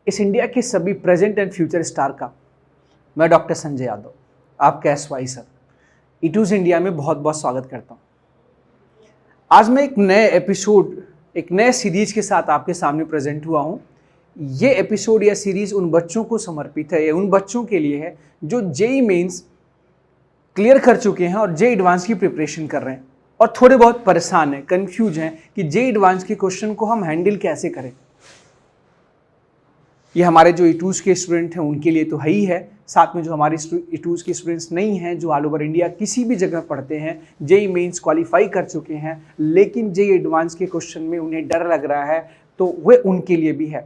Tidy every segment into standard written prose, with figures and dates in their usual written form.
इस इंडिया के सभी प्रेजेंट एंड फ्यूचर स्टार का मैं डॉक्टर संजय यादव, आपका एसवाई सर ईटूज इंडिया में बहुत बहुत स्वागत करता हूं। आज मैं एक नए एपिसोड, एक नए सीरीज के साथ आपके सामने प्रेजेंट हुआ हूं। ये एपिसोड या सीरीज उन बच्चों को समर्पित है, या उन बच्चों के लिए है जो जेईई मेंस क्लियर कर चुके हैं और जेईई एडवांस की प्रिपरेशन कर रहे हैं और थोड़े बहुत परेशान हैं, कंफ्यूज हैं कि जेईई एडवांस के क्वेश्चन को हम हैंडल कैसे करें। ये हमारे जो ईटूज के स्टूडेंट हैं उनके लिए तो है ही है, साथ में जो हमारे ईटूज के स्टूडेंट्स नहीं हैं, जो ऑल ओवर इंडिया किसी भी जगह पढ़ते हैं, जेईई मेंस क्वालिफाई कर चुके हैं लेकिन जेईई एडवांस के क्वेश्चन में उन्हें डर लग रहा है, तो वह उनके लिए भी है।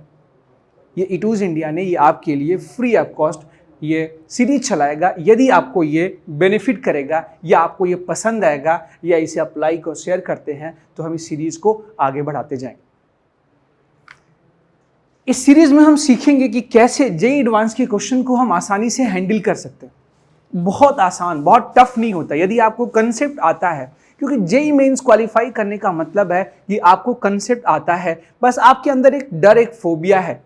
ये ईटूज इंडिया ने ये आपके लिए फ्री ऑफ कॉस्ट ये सीरीज चलाएगा। यदि आपको ये बेनिफिट करेगा या आपको ये पसंद आएगा या इसे आप लाइक और शेयर करते हैं तो हम इस सीरीज को आगे बढ़ाते जाएंगे। इस सीरीज में हम सीखेंगे कि कैसे जेईई एडवांस के क्वेश्चन को हम आसानी से हैंडल कर सकते हैं। बहुत आसान, बहुत टफ नहीं होता यदि आपको कंसेप्ट आता है, क्योंकि जेईई मेंस क्वालिफाई करने का मतलब है कि आपको कंसेप्ट आता है, बस आपके अंदर एक डर, एक फोबिया है,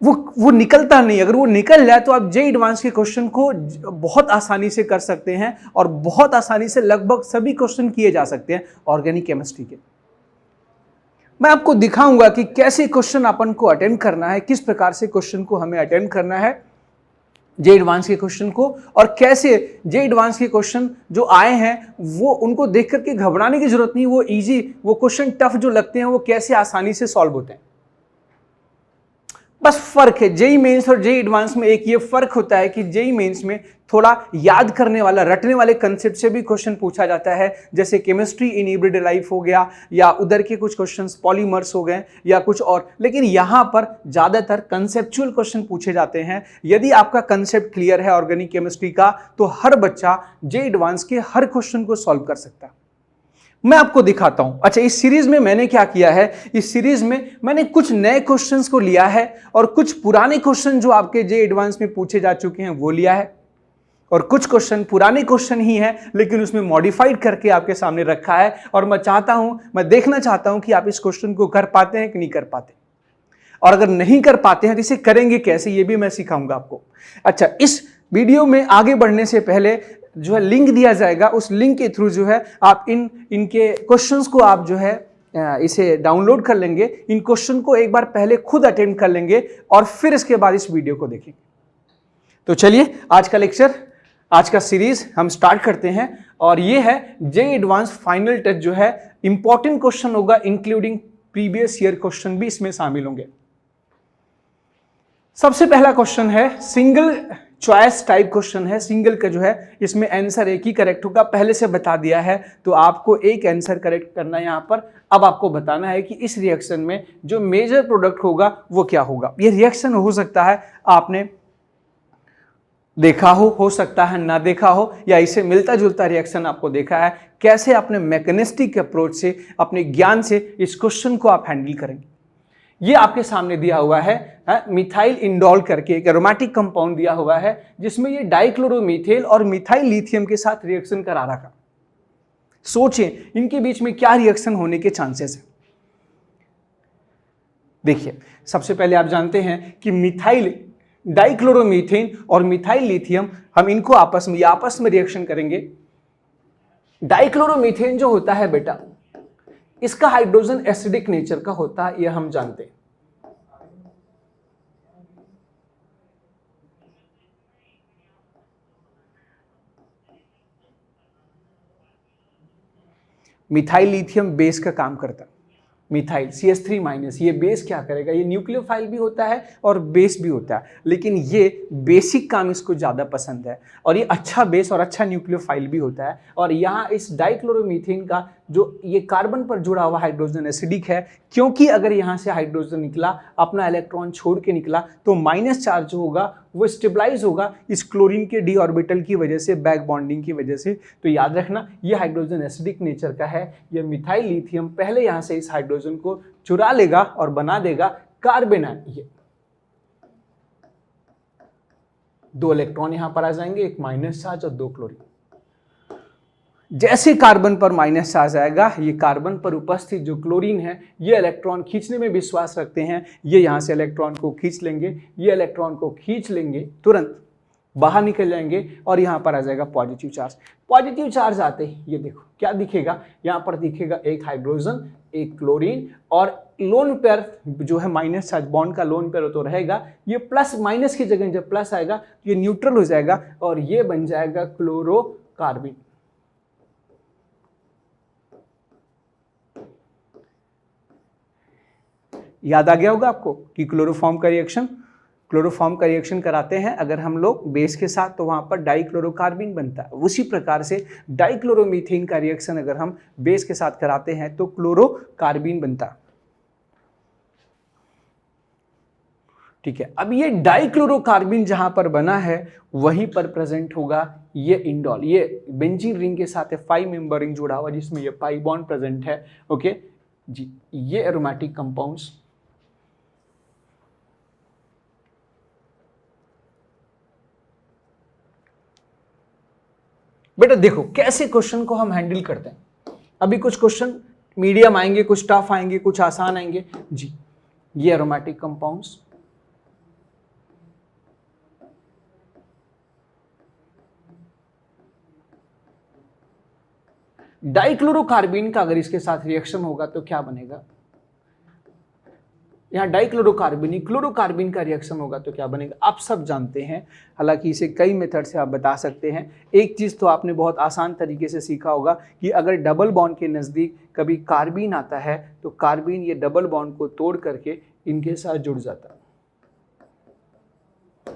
वो निकलता नहीं। अगर वो निकल जाए तो आप जेईई एडवांस के क्वेश्चन को बहुत आसानी से कर सकते हैं और बहुत आसानी से लगभग सभी क्वेश्चन किए जा सकते हैं ऑर्गेनिक केमिस्ट्री के। मैं आपको दिखाऊंगा कि कैसे क्वेश्चन अपन को अटेम्प्ट करना है, किस प्रकार से क्वेश्चन को हमें अटेम्प्ट करना है जेईई एडवांस के क्वेश्चन को, और कैसे जेईई एडवांस के क्वेश्चन जो आए हैं वो उनको देख करके घबराने की जरूरत नहीं, वो इजी, वो क्वेश्चन टफ जो लगते हैं वो कैसे आसानी से सॉल्व होते हैं। बस फर्क है जेईई मेंस और जेईई एडवांस में, एक ये फर्क होता है कि जेईई मेंस में थोड़ा याद करने वाला, रटने वाले कंसेप्ट से भी क्वेश्चन पूछा जाता है, जैसे केमिस्ट्री इन एवरीडे लाइफ हो गया, या उधर के कुछ क्वेश्चंस पॉलीमर्स हो गए या कुछ और। लेकिन यहां पर ज्यादातर कंसेप्चुअल क्वेश्चन पूछे जाते हैं। यदि आपका कंसेप्ट क्लियर है ऑर्गेनिक केमिस्ट्री का तो हर बच्चा जेईई एडवांस के हर क्वेश्चन को सॉल्व कर सकता है। मैं आपको दिखाता हूं। अच्छा, इस सीरीज में मैंने क्या किया है, इस सीरीज में मैंने कुछ नए क्वेश्चंस को लिया है और कुछ पुराने क्वेश्चन जो आपके जेईई एडवांस में पूछे जा चुके हैं वो लिया है, और कुछ क्वेश्चन पुराने क्वेश्चन ही हैं लेकिन उसमें मॉडिफाइड करके आपके सामने रखा है। और मैं देखना चाहता हूं कि आप इस क्वेश्चन को कर पाते हैं कि नहीं कर पाते, और अगर नहीं कर पाते हैं तो इसे करेंगे कैसे, ये भी मैं सिखाऊंगा आपको। अच्छा, इस वीडियो में आगे बढ़ने से पहले जो है लिंक दिया जाएगा, उस लिंक के थ्रू जो है आप इनके क्वेश्चंस को आप जो है इसे डाउनलोड कर लेंगे, इन क्वेश्चन को एक बार पहले खुद अटेम्प्ट कर लेंगे और फिर इसके बाद इस वीडियो को देखेंगे। तो चलिए आज का लेक्चर, आज का सीरीज हम स्टार्ट करते हैं, और ये है जेईई एडवांस फाइनल टच जो है, इंपॉर्टेंट क्वेश्चन होगा, इंक्लूडिंग प्रीवियस ईयर क्वेश्चन भी इसमें शामिल होंगे। सबसे पहला क्वेश्चन है सिंगल चॉइस टाइप क्वेश्चन है। सिंगल का जो है इसमें आंसर एक ही करेक्ट होगा, पहले से बता दिया है, तो आपको एक आंसर करेक्ट करना है यहां पर। अब आपको बताना है कि इस रिएक्शन में जो मेजर प्रोडक्ट होगा वो क्या होगा। ये रिएक्शन हो सकता है आपने देखा हो सकता है ना देखा हो, या इसे मिलता जुलता रिएक्शन आपको देखा है। कैसे अपने मैकेनिस्टिक अप्रोच से, अपने ज्ञान से इस क्वेश्चन को आप हैंडल करेंगे। ये आपके सामने दिया हुआ है मिथाइल इंडोल करके एक एरोमेटिक कंपाउंड दिया हुआ है, जिसमें ये डाइक्लोरोमीथेल और मिथाइल लिथियम के साथ रिएक्शन करा रखा। सोचें इनके बीच में क्या रिएक्शन होने के चांसेस है। देखिए, सबसे पहले आप जानते हैं कि मिथाइल डाइक्लोरोमीथेन और मिथाइल लिथियम, हम इनको आपस में रिएक्शन करेंगे। डाइक्लोरोमीथेन जो होता है बेटा, इसका हाइड्रोजन एसिडिक नेचर का होता है, यह हम जानते हैं। मिथाइल लिथियम बेस का काम करता है। मिथाइल CH3-, ये बेस क्या करेगा, ये न्यूक्लियोफाइल भी होता है और बेस भी होता है, लेकिन ये बेसिक काम इसको ज़्यादा पसंद है, और ये अच्छा बेस और अच्छा न्यूक्लियोफाइल भी होता है। और यहाँ इस डाइक्लोरोमीथेन का जो ये कार्बन पर जुड़ा हुआ हाइड्रोजन एसिडिक है, क्योंकि अगर यहाँ से हाइड्रोजन निकला, अपना इलेक्ट्रॉन छोड़ के निकला, तो माइनस चार्ज जो होगा वो स्टेबलाइज होगा इस क्लोरीन के डी ऑर्बिटल की वजह से, बैक बॉन्डिंग की वजह से। तो याद रखना ये हाइड्रोजन एसिडिक नेचर का है। ये मिथाइल लिथियम पहले यहाँ से इस हाइड्रोजन को चुरा लेगा और बना देगा कार्बन आयन। ये 2 इलेक्ट्रॉन यहां पर आ जाएंगे, एक माइनस चार्ज और 2 क्लोरीन। जैसे कार्बन पर माइनस चार्ज आएगा, ये कार्बन पर उपस्थित जो क्लोरीन है ये इलेक्ट्रॉन खींचने में विश्वास रखते हैं, ये यहाँ से इलेक्ट्रॉन को खींच लेंगे, ये इलेक्ट्रॉन को खींच लेंगे, तुरंत बाहर निकल जाएंगे और यहाँ पर आ जाएगा पॉजिटिव चार्ज। पॉजिटिव चार्ज आते ही ये देखो क्या दिखेगा, यहाँ पर दिखेगा एक हाइड्रोजन, एक क्लोरीन, और लोन पेयर जो है माइनस चार्ज बॉन्ड का लोन पेयर तो रहेगा, ये प्लस माइनस की जगह जब प्लस आएगा ये न्यूट्रल हो जाएगा और ये बन जाएगा क्लोरोकार्बन। याद आ गया होगा आपको कि क्लोरोफॉर्म का रिएक्शन कराते हैं अगर हम लोग बेस के साथ तो वहां पर डाइक्लोरोकार्बन बनता है। उसी प्रकार से डाइक्लोरोमीथेन का रिएक्शन अगर हम बेस के साथ कराते हैं तो क्लोरोकार्बन बनता है। ठीक है, अब ये डाइक्लोरोकार्बन जहां पर बना है वहीं पर प्रेजेंट होगा ये इंडोल, ये बेंजीन रिंग के साथ 5 मेंबर रिंग जुड़ा हुआ जिसमें ये पाई बॉन्ड प्रेजेंट है। ओके जी, ये एरोमेटिक कंपाउंड्स बेटा देखो कैसे क्वेश्चन को हम हैंडल करते हैं। अभी कुछ क्वेश्चन मीडियम आएंगे, कुछ टफ आएंगे, कुछ आसान आएंगे जी। ये एरोमेटिक कंपाउंड्स, डाइक्लोरोकार्बन का अगर इसके साथ रिएक्शन होगा तो क्या बनेगा, यहाँ डाइक्लोरोकार्बन क्लोरोकार्बन का रिएक्शन होगा तो क्या बनेगा, आप सब जानते हैं। हालांकि इसे कई मेथड से आप बता सकते हैं। एक चीज़ तो आपने बहुत आसान तरीके से सीखा होगा कि अगर डबल बॉन्ड के नज़दीक कभी कार्बन आता है तो कार्बन ये डबल बॉन्ड को तोड़ करके इनके साथ जुड़ जाता है,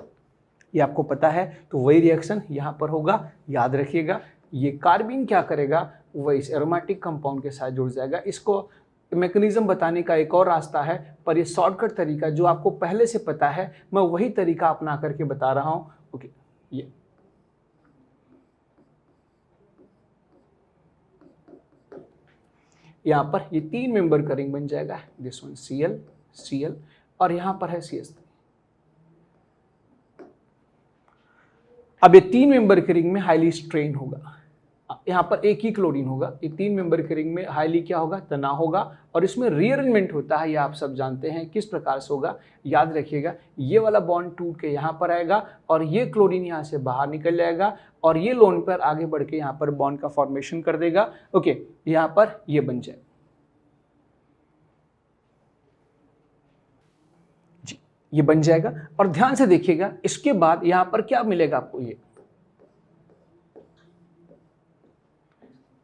ये आपको पता है। तो वही रिएक्शन यहाँ पर होगा, याद रखिएगा। ये कार्बन क्या करेगा, वह इस एरोमेटिक कंपाउंड के साथ जुड़ जाएगा। इसको मैकेनिज्म बताने का एक और रास्ता है, पर ये शॉर्टकट तरीका जो आपको पहले से पता है मैं वही तरीका अपना करके बता रहा हूं। ओके, ये यहां पर ये 3 मेंबर का रिंग बन जाएगा, दिस वन Cl और यहां पर है CH3। अब ये 3 मेंबर के रिंग में हाईली स्ट्रेन होगा, यहाँ पर एक ही क्लोरीन होगा। ये 3 मेंबर के रिंग में हाईली क्या होगा, तनाव होगा और इसमें रीअरेंजमेंट होता है, ये आप सब जानते हैं किस प्रकार से होगा। याद रखिएगा, ये वाला बॉन्ड टूट के यहाँ पर आएगा और ये क्लोरीन यहाँ से बाहर निकल जाएगा और ये लोन पर आगे बढ़ के यहाँ पर बॉन्ड का फॉर्मेशन कर देगा। ओके, यहाँ पर ये बन जाए जी, ये बन जाएगा। और ध्यान से देखिएगा, इसके बाद यहाँ पर क्या मिलेगा आपको,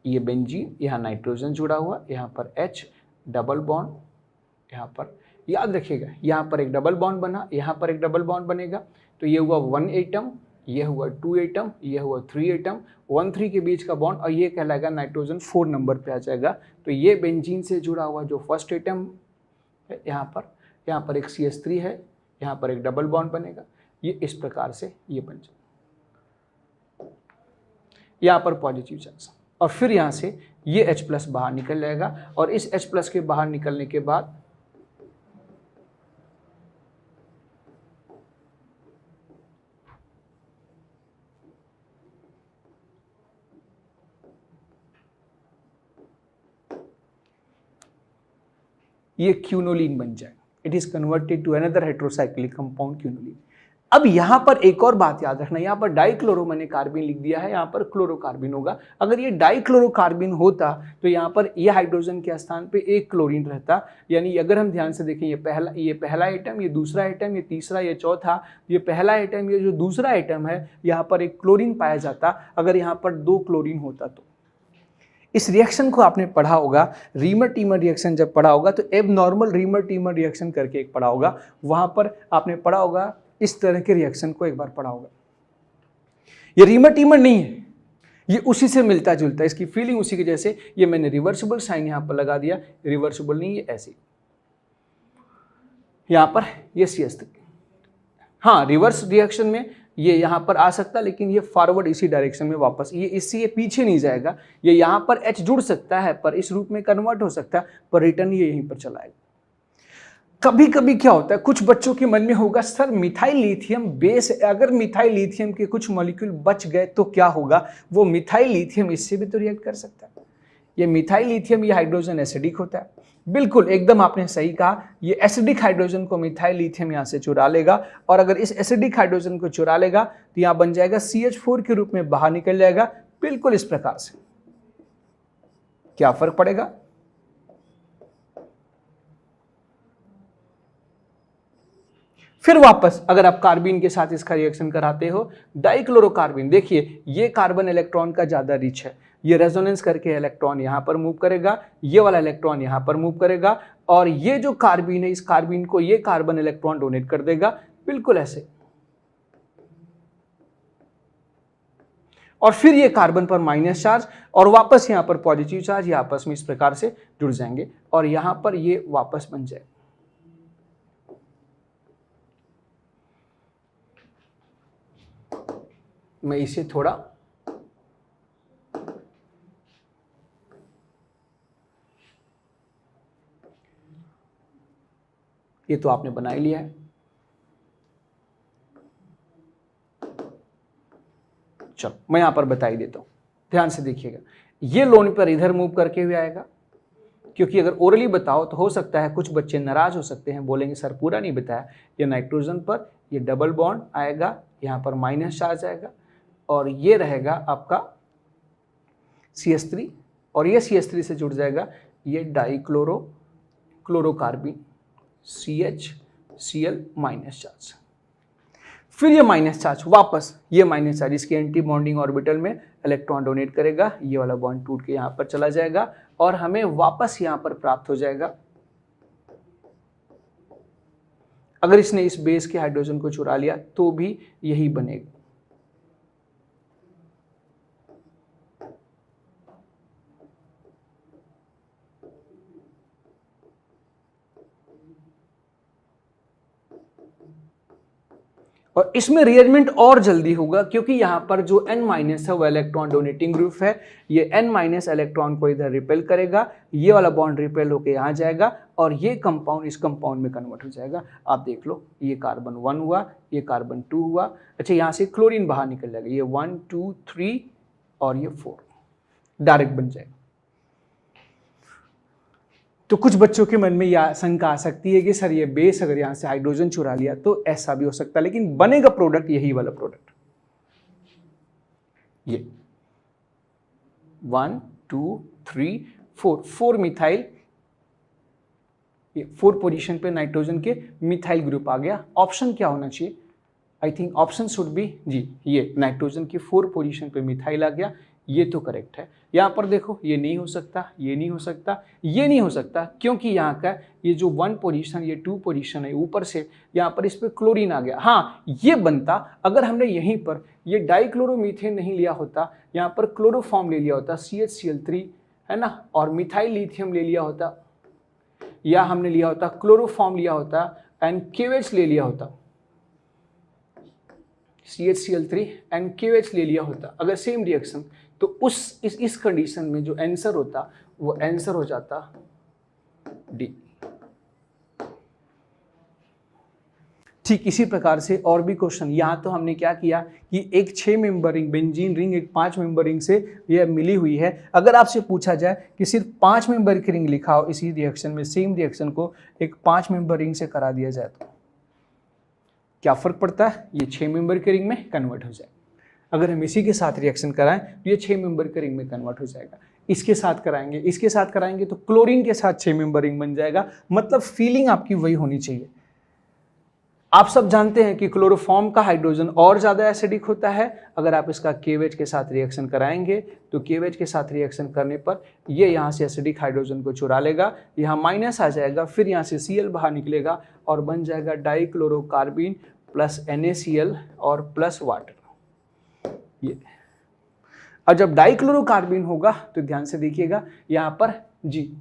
ये बेंजीन, यहाँ नाइट्रोजन जुड़ा हुआ, यहाँ पर H डबल बॉन्ड, यहाँ पर याद रखिएगा यहाँ पर एक डबल बॉन्ड बना, यहाँ पर एक डबल बॉन्ड बनेगा। तो ये हुआ 1 एटम, ये हुआ 2 एटम, ये हुआ 3 एटम, 1-3 के बीच का बॉन्ड और ये कहलाएगा नाइट्रोजन 4 नंबर पे आ जाएगा। तो ये बेंजीन से जुड़ा हुआ जो फर्स्ट एटम है, यहाँ पर एक CH3 है, यहाँ पर एक डबल बॉन्ड बनेगा। ये इस प्रकार से ये बन जाएगा, यहाँ पर पॉजिटिव चार्ज और फिर यहाँ से ये H+ बाहर निकल जाएगा और इस H+ के बाहर निकलने के बाद ये क्यूनोलिन बन जाएगा। It is converted to another heterocyclic compound quinoline. अब यहाँ पर एक और बात याद रखना, यहाँ पर डाइक्लोरो मैंने कार्बन लिख दिया है, यहाँ पर क्लोरोकार्बन होगा। अगर ये डाइक्लोरोकार्बन होता तो यहाँ पर ये हाइड्रोजन के स्थान पे एक क्लोरीन रहता। यानी अगर हम ध्यान से देखें, ये पहला एटम, ये दूसरा एटम, ये तीसरा, ये चौथा, ये पहला एटम, ये जो दूसरा एटम है, यहाँ पर एक क्लोरीन पाया जाता। अगर यहाँ पर 2 क्लोरीन होता तो इस रिएक्शन को आपने पढ़ा होगा, रीमर टीमर रिएक्शन जब पढ़ा होगा तो एबनॉर्मल रीमर टीमर रिएक्शन करके एक पढ़ा होगा, वहां पर आपने पढ़ा होगा इस तरह के रिएक्शन को एक बार पढ़ा होगा। ये रीमर टीमर नहीं है, ये उसी से मिलता जुलता है, इसकी फीलिंग उसी के जैसे। ये मैंने रिवर्सिबल साइन यहां पर लगा दिया, रिवर्सिबल नहीं, ये ऐसे यहां पर ये CH3। हाँ, रिवर्स रिएक्शन में ये यहाँ पर आ सकता, लेकिन ये फॉरवर्ड इसी डायरेक्शन में वापस, ये इससे ये पीछे नहीं जाएगा। ये यहाँ पर H जुड़ सकता है पर इस रूप में कन्वर्ट हो सकता है, पर रिटर्न ये यहीं पर चलाएगा। कभी कभी क्या होता है, कुछ बच्चों के मन में होगा सर मिथाइल लिथियम बेस, अगर मिथाइल लिथियम के कुछ मॉलिक्यूल बच गए तो क्या होगा, वो मिथाइल लिथियम इससे भी तो रिएक्ट कर सकता है। ये मिथाइल लिथियम ये हाइड्रोजन एसिडिक होता है, बिल्कुल एकदम आपने सही कहा, ये एसिडिक हाइड्रोजन को मिथाइल लिथियम यहां से चुरा लेगा, और अगर इस एसिडिक हाइड्रोजन को चुरा लेगा तो यहां बन जाएगा CH4 के रूप में बाहर निकल जाएगा, बिल्कुल इस प्रकार से। क्या फर्क पड़ेगा? फिर वापस अगर आप कार्बीन के साथ इसका रिएक्शन कराते हो, डाइक्लोरोकार्बीन, देखिए ये कार्बन इलेक्ट्रॉन का ज्यादा रिच है, ये रेजोनेंस करके इलेक्ट्रॉन यहां पर मूव करेगा, ये वाला इलेक्ट्रॉन यहां पर मूव करेगा, और ये जो कार्बीन है इस कार्बीन को ये कार्बन इलेक्ट्रॉन डोनेट कर देगा, बिल्कुल ऐसे। और फिर ये कार्बन पर माइनस चार्ज और वापस यहां पर पॉजिटिव चार्ज, ये आपस में इस प्रकार से जुड़ जाएंगे और यहां पर ये वापस बन जाएगा। मैं इसे थोड़ा ये तो आपने बना ही लिया है। चलो मैं यहां पर बता ही देता हूं, ध्यान से देखिएगा। ये लोन पर इधर मूव करके हुए आएगा, क्योंकि अगर ओरली बताओ तो हो सकता है कुछ बच्चे नाराज हो सकते हैं, बोलेंगे सर पूरा नहीं बताया। ये नाइट्रोजन पर ये डबल बॉन्ड आएगा, यहां पर माइनस चार्ज आएगा और ये रहेगा आपका CH3 और ये CH3 से जुड़ जाएगा ये क्लोरोकार्बीन CHCl माइनस चार्ज। फिर ये माइनस चार्ज वापस, ये माइनस चार्ज इसके एंटी बॉन्डिंग ऑर्बिटल में इलेक्ट्रॉन डोनेट करेगा, ये वाला बॉन्ड टूट के यहां पर चला जाएगा और हमें वापस यहां पर प्राप्त हो जाएगा। अगर इसने इस बेस के हाइड्रोजन को चुरा लिया तो भी यही बनेगा। और इसमें रिअरेंजमेंट और जल्दी होगा, क्योंकि यहां पर जो N- है वो इलेक्ट्रॉन डोनेटिंग ग्रुप है, ये N- इलेक्ट्रॉन को इधर रिपेल करेगा, ये वाला बॉन्ड रिपेल होकर यहां जाएगा और ये कंपाउंड इस कंपाउंड में कन्वर्ट हो जाएगा। आप देख लो, ये कार्बन 1 हुआ, ये कार्बन 2 हुआ, अच्छा यहां से क्लोरीन बाहर निकल जाएगा, ये 1 2 3 और ये 4 डायरेक्ट बन जाएगा। तो कुछ बच्चों के मन में यह शंका आ सकती है कि सर ये बेस अगर यहां से हाइड्रोजन चुरा लिया तो ऐसा भी हो सकता है, लेकिन बनेगा प्रोडक्ट यही वाला प्रोडक्ट। ये 1 2 3 4 मिथाइल, ये 4 पोजीशन पे नाइट्रोजन के मिथाइल ग्रुप आ गया। ऑप्शन क्या होना चाहिए? I think option should be G, ये नाइट्रोजन की 4 पोजीशन पे मिथाइल आ गया, ये तो करेक्ट है। यहां पर देखो ये नहीं हो सकता, ये नहीं हो सकता, ये नहीं हो सकता, क्योंकि यहाँ का ये जो 1 पोजीशन ये 2 पोजीशन है ऊपर से यहाँ पर इस पे क्लोरीन आ गया। हाँ ये बनता अगर हमने यहीं पर ये डाइक्लोरोमीथेन नहीं लिया होता, यहाँ पर क्लोरोफॉर्म ले लिया होता CHCl3 है ना, और मिथाइल लिथियम ले लिया होता, या हमने लिया होता क्लोरोफॉर्म लिया होता एंड KOH ले लिया होता, CHCl3 एंड KOH ले लिया होता, अगर सेम रिएक्शन, तो इस कंडीशन में जो आंसर होता वो आंसर हो जाता डी। ठीक इसी प्रकार से और भी क्वेश्चन, यहां तो हमने क्या किया कि एक 6 मेंबर रिंग बेंजीन रिंग एक 5 मेंबर रिंग से यह मिली हुई है। अगर आपसे पूछा जाए कि सिर्फ 5 मेंबर की रिंग लिखा हो इसी रिएक्शन में, सेम रिएक्शन को एक 5 मेंबर रिंग से करा दिया जाए तो क्या फर्क पड़ता है? ये 6 मेंबर के रिंग में कन्वर्ट हो जाए। अगर हम इसी के साथ रिएक्शन कराएं तो ये 6 मेंबर के रिंग में कन्वर्ट हो जाएगा। इसके साथ कराएंगे, इसके साथ कराएंगे तो क्लोरीन के साथ 6 मेंबर रिंग बन जाएगा। मतलब फीलिंग आपकी वही होनी चाहिए। आप सब जानते हैं कि क्लोरोफॉर्म का हाइड्रोजन और ज्यादा एसिडिक होता है। अगर आप इसका KOH के साथ रिएक्शन कराएंगे तो KOH के साथ रिएक्शन करने पर ये यहाँ से एसिडिक हाइड्रोजन को चुरा लेगा, यहाँ माइनस आ जाएगा, फिर यहाँ से Cl बाहर निकलेगा और बन जाएगा डाइक्लोरोकार्बीन प्लस NaCl और प्लस वाटर। ये और जब डाइक्लोरोकार्बीन होगा तो ध्यान से देखिएगा यहाँ पर जी,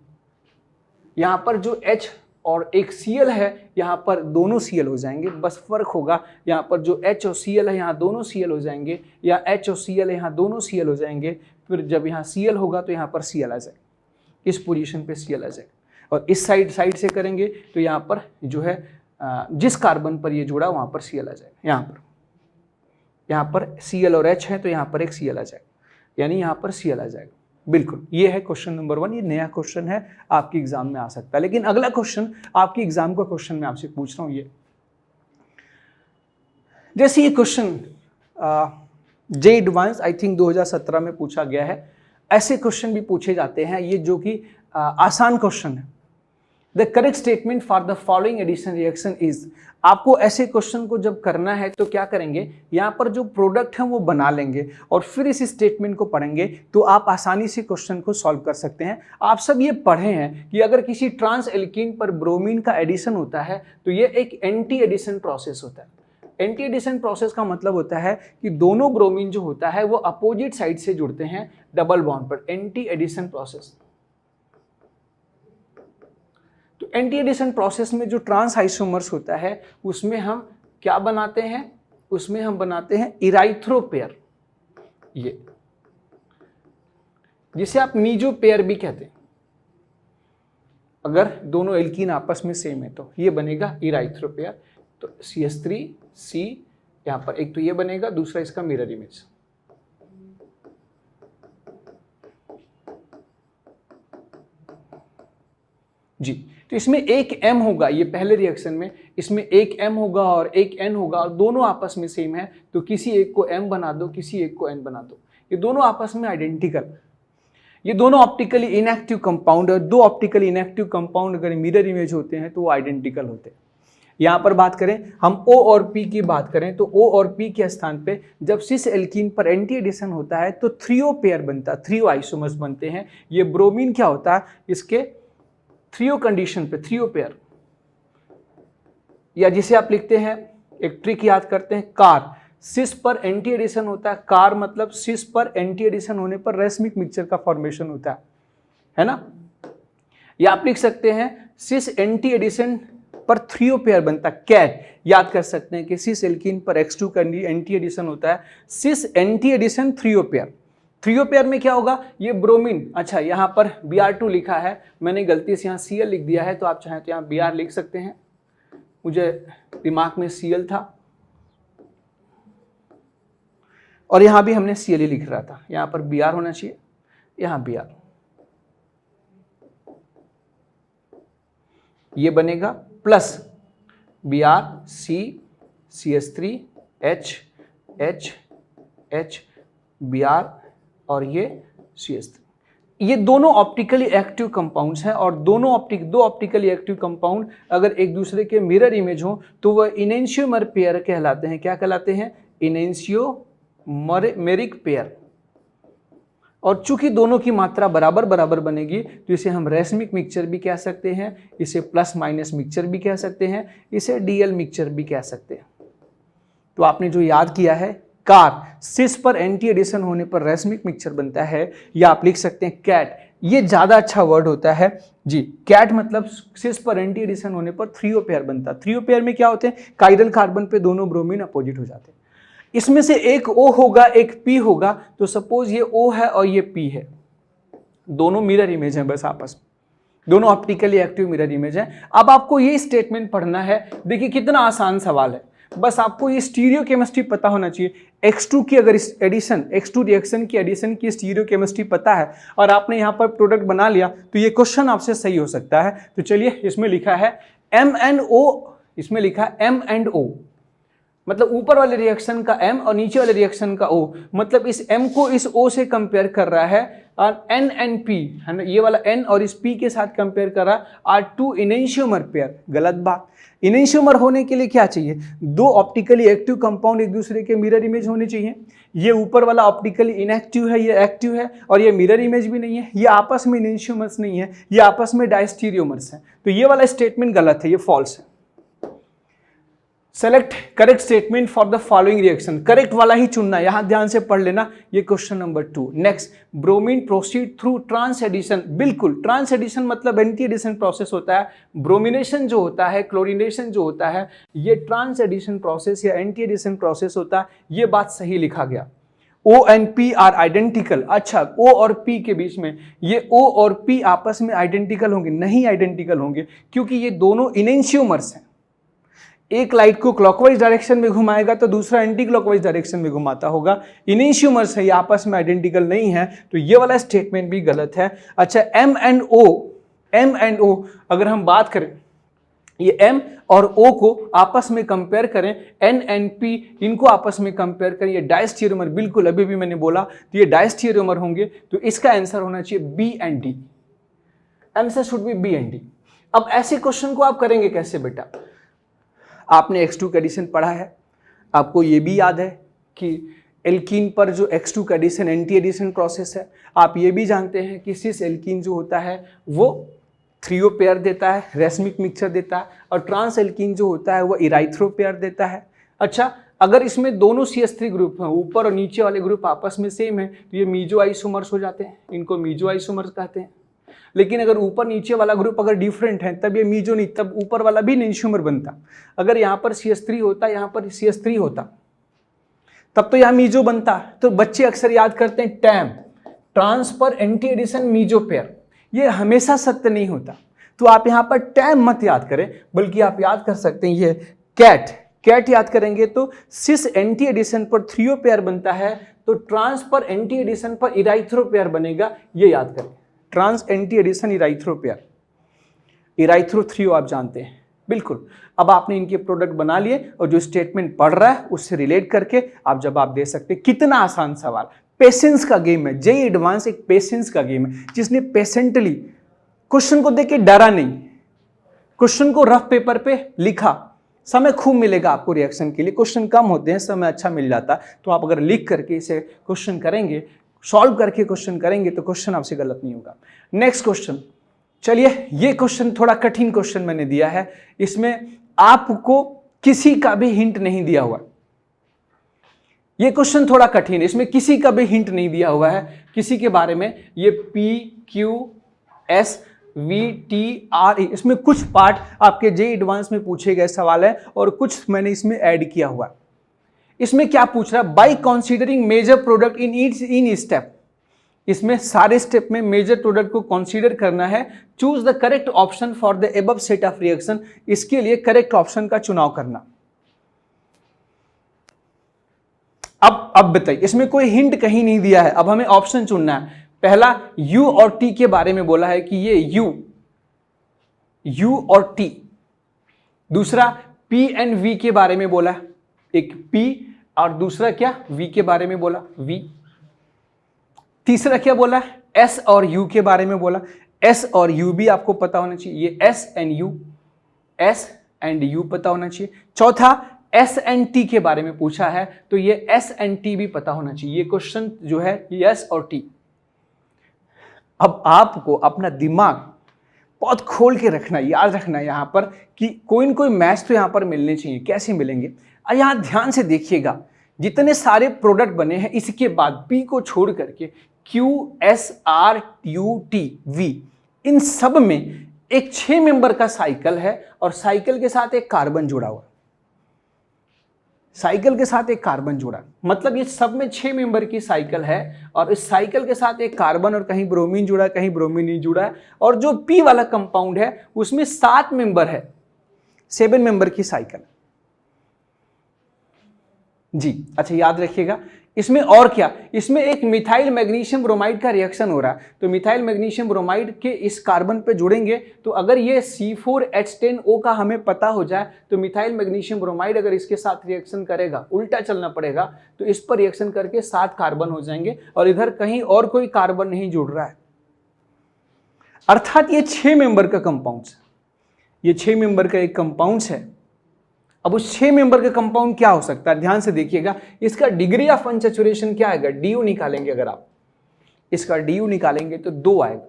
यहाँ पर जो H और एक Cl है यहाँ पर दोनों Cl हो जाएंगे, बस फर्क होगा यहाँ पर जो H और Cl है यहाँ दोनों Cl हो जाएंगे, या H और Cl है यहाँ दोनों Cl हो जाएंगे। फिर जब यहाँ Cl होगा तो यहाँ पर Cl आ जाएगा, इस पोजीशन पे Cl आ जाएगा। और इस साइड से करेंगे तो यहाँ पर जो है जिस कार्बन पर ये जुड़ा वहाँ पर Cl आ जाएगा। यहाँ पर Cl और H है तो यहाँ पर एक Cl आ जाएगा, यानी यहाँ पर Cl आ जाएगा। बिल्कुल, ये है क्वेश्चन नंबर 1। ये नया क्वेश्चन है, आपकी एग्जाम में आ सकता है। लेकिन अगला क्वेश्चन आपकी एग्जाम का क्वेश्चन मैं आपसे पूछ रहा हूँ, ये जैसे ये question J advance I think 2017 में पूछा गया है, ऐसे क्वेश्चन भी पूछे जाते हैं ये जो कि आसान क्वेश्चन है। The correct statement for the following addition reaction is, आपको ऐसे क्वेश्चन को जब करना है तो क्या करेंगे, यहाँ पर जो प्रोडक्ट है वो बना लेंगे और फिर इस स्टेटमेंट को पढ़ेंगे तो आप आसानी से क्वेश्चन को सॉल्व कर सकते हैं। आप सब ये पढ़े हैं कि अगर किसी ट्रांस एल्कीन पर ब्रोमीन का एडिशन होता है तो ये एक एंटी एडिशन प्रोसेस होता है। एंटी एडिशन प्रोसेस का मतलब होता है कि दोनों ब्रोमीन जो होता है वो अपोजिट साइड से जुड़ते हैं डबल बॉन्ड पर, एंटी एडिशन प्रोसेस। तो एंटी एडिशन प्रोसेस में जो ट्रांस आइसोमर्स होता है उसमें हम क्या बनाते हैं, उसमें हम बनाते हैं इराइथ्रो पेयर, ये जिसे आप मीजो पेयर भी कहते हैं। अगर दोनों एल्कीन आपस में सेम है तो ये बनेगा इराइथ्रो पेयर। तो CH3C यहाँ पर एक तो ये बनेगा, दूसरा इसका मिरर इमेज। जी, तो इसमें एक M होगा, ये पहले रिएक्शन में इसमें एक M होगा और एक N होगा और दोनों आपस में सेम है तो किसी एक को M बना दो, किसी एक को N बना दो, ये दोनों आपस में आइडेंटिकल। ये दोनों ऑप्टिकली इनएक्टिव कंपाउंड, और दो ऑप्टिकली इनएक्टिव कंपाउंड अगर मिरर इमेज होते हैं तो वो आइडेंटिकल होते हैं। यहाँ पर बात करें हम O और P की बात करें तो O और P के स्थान पे जब सिस एल्कीन पर एंटी एडिशन होता है तो थ्रियो पेयर बनता है, थ्रियो आइसोमर्स बनते हैं। ये ब्रोमीन क्या होता है, इसके थ्रियो कंडीशन पे थ्रियो पेयर, या जिसे आप लिखते हैं एक ट्रिक याद करते हैं, कार सिस पर एंटी एडिशन होता है। कार मतलब सिस पर एंटी एडिशन होने पर रेसमिक मिक्सचर का फॉर्मेशन होता है ना। या आप लिख सकते हैं सिस एंटी एडिशन पर थ्रियो पेयर बनता है, कैट। याद कर सकते हैं कि सिस एल्कीन पर X2 का एंटी एडिशन होता है, cis anti addition threo pair. Threo pair में क्या होगा, ये ब्रोमीन, अच्छा यहाँ पर Br2 लिखा है, मैंने गलती से यहाँ Cl लिख दिया है, तो आप चाहें तो यहाँ Br लिख सकते हैं, मुझे दिमाग में Cl था और यहाँ भी हमने Cl ही लिख रहा था, यहाँ पर Br होना चाहिए, यहाँ Br, ये बनेगा plus Br C CH3 H H H Br और ये CH3। ये दोनों ऑप्टिकली एक्टिव कंपाउंड्स हैं और दो ऑप्टिकली एक्टिव कंपाउंड अगर एक दूसरे के मिरर इमेज हो तो वह इनेंशियोमर पेयर कहलाते हैं। क्या कहलाते हैं, इनेंशियोमेरिक पेयर। और चूंकि दोनों की मात्रा बराबर बराबर बनेगी तो इसे हम रेसमिक मिक्सचर भी कह सकते हैं, इसे प्लस माइनस मिक्सचर भी कह सकते हैं, इसे डीएल मिक्सचर भी कह सकते हैं। तो आपने जो याद किया है, कार सिस पर एंटी एडिशन होने पर रेसमिक मिक्सचर बनता है, या आप लिख सकते हैं कैट, ये ज्यादा अच्छा वर्ड होता है जी। कैट मतलब सिस पर एंटी एडिशन होने पर थ्रियो पेयर बनता है। थ्रियो पेयर में क्या होते हैं, काइरल कार्बन पे दोनों ब्रोमीन अपोजिट हो जाते हैं। इसमें से एक O होगा एक P होगा, तो सपोज ये O है और ये P है, दोनों मिरर इमेज हैं बस आपस में, दोनों ऑप्टिकली एक्टिव मिरर इमेज हैं। अब आपको ये स्टेटमेंट पढ़ना है, देखिए कितना आसान सवाल है, बस आपको ये स्टीरियो केमिस्ट्री पता होना चाहिए। X2 की अगर एडिशन, X2 रिएक्शन की एडिशन की स्टीरियो केमिस्ट्री पता है और आपने यहाँ पर प्रोडक्ट बना लिया तो ये क्वेश्चन आपसे सही हो सकता है। तो चलिए, इसमें लिखा है M&O, इसमें लिखा है M&O मतलब ऊपर वाले रिएक्शन का M और नीचे वाले रिएक्शन का O, मतलब इस M को इस O से कंपेयर कर रहा है और N and P है ना, ये वाला N और इस P के साथ कंपेयर कर रहा है, आर टू इनेंशियोमर पेयर। गलत बात, इनेंशियोमर होने के लिए क्या चाहिए, दो ऑप्टिकली एक्टिव कंपाउंड एक दूसरे के मिरर इमेज होने चाहिए। ये ऊपर वाला ऑप्टिकली इनएक्टिव है, ये एक्टिव है, और ये मिरर इमेज भी नहीं है, ये आपस में इनेंशियोमर्स नहीं है, ये आपस में डायस्टीरियोमर्स है। तो ये वाला स्टेटमेंट गलत है, ये फॉल्स है। Select correct statement for the following reaction, correct वाला ही चुनना, यहां ध्यान से पढ़ लेना, ये question number 2। Next, bromine proceed through trans addition. बिल्कुल, ट्रांस एडिशन मतलब एंटी एडिशन प्रोसेस होता है। ब्रोमिनेशन जो होता है, क्लोरिनेशन जो होता है, ये ट्रांस एडिशन प्रोसेस या एंटी एडिशन प्रोसेस होता है। ये बात सही लिखा गया। O and P are identical. अच्छा, O और P के बीच में ये O और P आपस में आइडेंटिकल होंगे? नहीं आइडेंटिकल होंगे, क्योंकि ये दोनों इनेंशियोमर्स हैं। एक लाइट को क्लॉकवाइज डायरेक्शन में घुमाएगा तो दूसरा एंटी क्लॉकवाइज डायरेक्शन में घुमाता होगा। इनेंशियोमर्स है, ये आपस में आइडेंटिकल नहीं है, तो ये वाला स्टेटमेंट भी गलत है। अच्छा, M एंड O अगर हम बात करें, ये M और O को आपस में कंपेयर करें, N एंड P इनको आपस में कंपेयर करें, ये डायस्टीरियोमर, बिल्कुल अभी भी मैंने बोला तो ये डायस्टीरियोमर होंगे, तो इसका आंसर होना चाहिए B and D। Answer should be B and D। अब ऐसे क्वेश्चन को आप करेंगे कैसे बेटा? आपने X2 का एडिशन पढ़ा है, आपको ये भी याद है कि एल्कीन पर जो X2 का एडिशन एंटी एडिशन प्रोसेस है। आप ये भी जानते हैं कि सिस एल्कीन जो होता है वो थ्रियो पेयर देता है, रेसमिक मिक्सचर देता है, और ट्रांस एल्कीन जो होता है वो इराइथ्रो पेयर देता है। अच्छा, अगर इसमें दोनों CH3 ग्रुप हैं, ऊपर और नीचे वाले ग्रुप आपस में सेम है, तो ये मीजो आइसोमर्स हो जाते हैं, इनको मीजो आइसोमर्स कहते हैं। लेकिन अगर ऊपर नीचे वाला ग्रुप अगर डिफरेंट है तब ये मीजो नहीं, तब ऊपर वाला भी इनेंशियोमर बनता। अगर यहाँ पर CH3 होता, यहाँ पर CH3 होता, तब तो यहाँ मीजो बनता। तो बच्चे अक्सर याद करते हैं टैम, transfer anti addition meso pair, ये हमेशा सत्य नहीं होता। तो आप यहाँ पर टैम मत याद करें, बल्कि आप याद कर सकते हैं ये कैट याद करेंगे तो सिस एंटी एडिशन पर थ्रियो पेयर बनता है, तो ट्रांसफर एंटी एडिशन पर इराइथ्रो पेयर बनेगा, ये याद करें। Trans anti addition erythro pair, erythro threo आप जानते हैं, बिल्कुल। अब आपने इनके प्रोडक्ट बना लिए और जो स्टेटमेंट पढ़ रहा है उससे रिलेट करके आप जवाब दे सकते हैं। कितना आसान सवाल, पेशेंस का गेम है। जेईई एडवांस एक पेशेंस का गेम है, जिसने पेशेंटली क्वेश्चन को देख के डरा नहीं, क्वेश्चन को रफ पेपर पे लिखा। समय खूब मिलेगा आपको रिएक्शन के लिए, क्वेश्चन कम होते हैं, समय अच्छा मिल जाता। तो आप अगर लिख करके इसे क्वेश्चन करेंगे, सॉल्व करके क्वेश्चन करेंगे, तो क्वेश्चन आपसे गलत नहीं होगा। नेक्स्ट क्वेश्चन, चलिए ये क्वेश्चन थोड़ा कठिन क्वेश्चन मैंने दिया है, इसमें आपको किसी का भी हिंट नहीं दिया हुआ। ये क्वेश्चन थोड़ा कठिन है, इसमें किसी का भी हिंट नहीं दिया हुआ है किसी के बारे में। ये PQSVTRE, इसमें कुछ पार्ट आपके जेईई एडवांस में पूछे गए सवाल है और कुछ मैंने इसमें ऐड किया हुआ। इसमें क्या पूछ रहा है? By considering major product in step, इसमें सारे स्टेप में मेजर प्रोडक्ट को कंसीडर करना है। Choose the correct option for the above set of reaction, इसके लिए करेक्ट ऑप्शन का चुनाव करना। अब बताइए, इसमें कोई हिंट कहीं नहीं दिया है, अब हमें ऑप्शन चुनना है। पहला U और T के बारे में बोला है कि ये U और T। दूसरा P एंड V के बारे में बोला है, एक P और दूसरा क्या V के बारे में बोला, V। तीसरा क्या बोला है? S और U के बारे में बोला। S और U भी आपको पता होना चाहिए, ये S एंड U पता होना चाहिए। चौथा S एंड T के बारे में पूछा है, तो ये S एंड T भी पता होना चाहिए। ये क्वेश्चन जो है ये S और T। अब आपको अपना दिमाग बहुत खोल के रखना, याद रखना यहां पर कि कोई न कोई मैच तो यहां पर मिलने चाहिए। कैसे मिलेंगे? और यहां ध्यान से देखिएगा, जितने सारे प्रोडक्ट बने हैं इसके बाद P को छोड़ करके QSRUTV, इन सब में एक 6 मेंबर का साइकिल है और साइकिल के साथ एक कार्बन जुड़ा हुआ, साइकिल के साथ एक कार्बन जुड़ा, मतलब ये सब में 6 मेंबर की साइकिल है और इस साइकिल के साथ एक कार्बन और कहीं ब्रोमीन जुड़ा है, कहीं ब्रोमीन नहीं जुड़ा है। और जो P वाला कंपाउंड है उसमें 7 मेंबर है, 7 मेंबर की साइकिल जी। अच्छा, याद रखिएगा इसमें और क्या, इसमें एक मिथाइल मैग्नीशियम ब्रोमाइड का रिएक्शन हो रहा है। तो मिथाइल मैग्नीशियम ब्रोमाइड के इस कार्बन पे जुड़ेंगे, तो अगर ये C4H10O का हमें पता हो जाए तो मिथाइल मैग्नीशियम ब्रोमाइड अगर इसके साथ रिएक्शन करेगा, उल्टा चलना पड़ेगा, तो इस पर रिएक्शन करके 7 कार्बन हो जाएंगे और इधर कहीं और कोई कार्बन नहीं जुड़ रहा है। अर्थात ये 6 मेंबर का कंपाउंड, ये 6 मेंबर का एक कंपाउंड है। अब उस 6 मेंबर का कंपाउंड क्या हो सकता है? ध्यान से देखिएगा, इसका डिग्री ऑफ अनसैचुरेशन क्या आएगा? DU निकालेंगे, अगर आप इसका DU निकालेंगे तो 2 आएगा।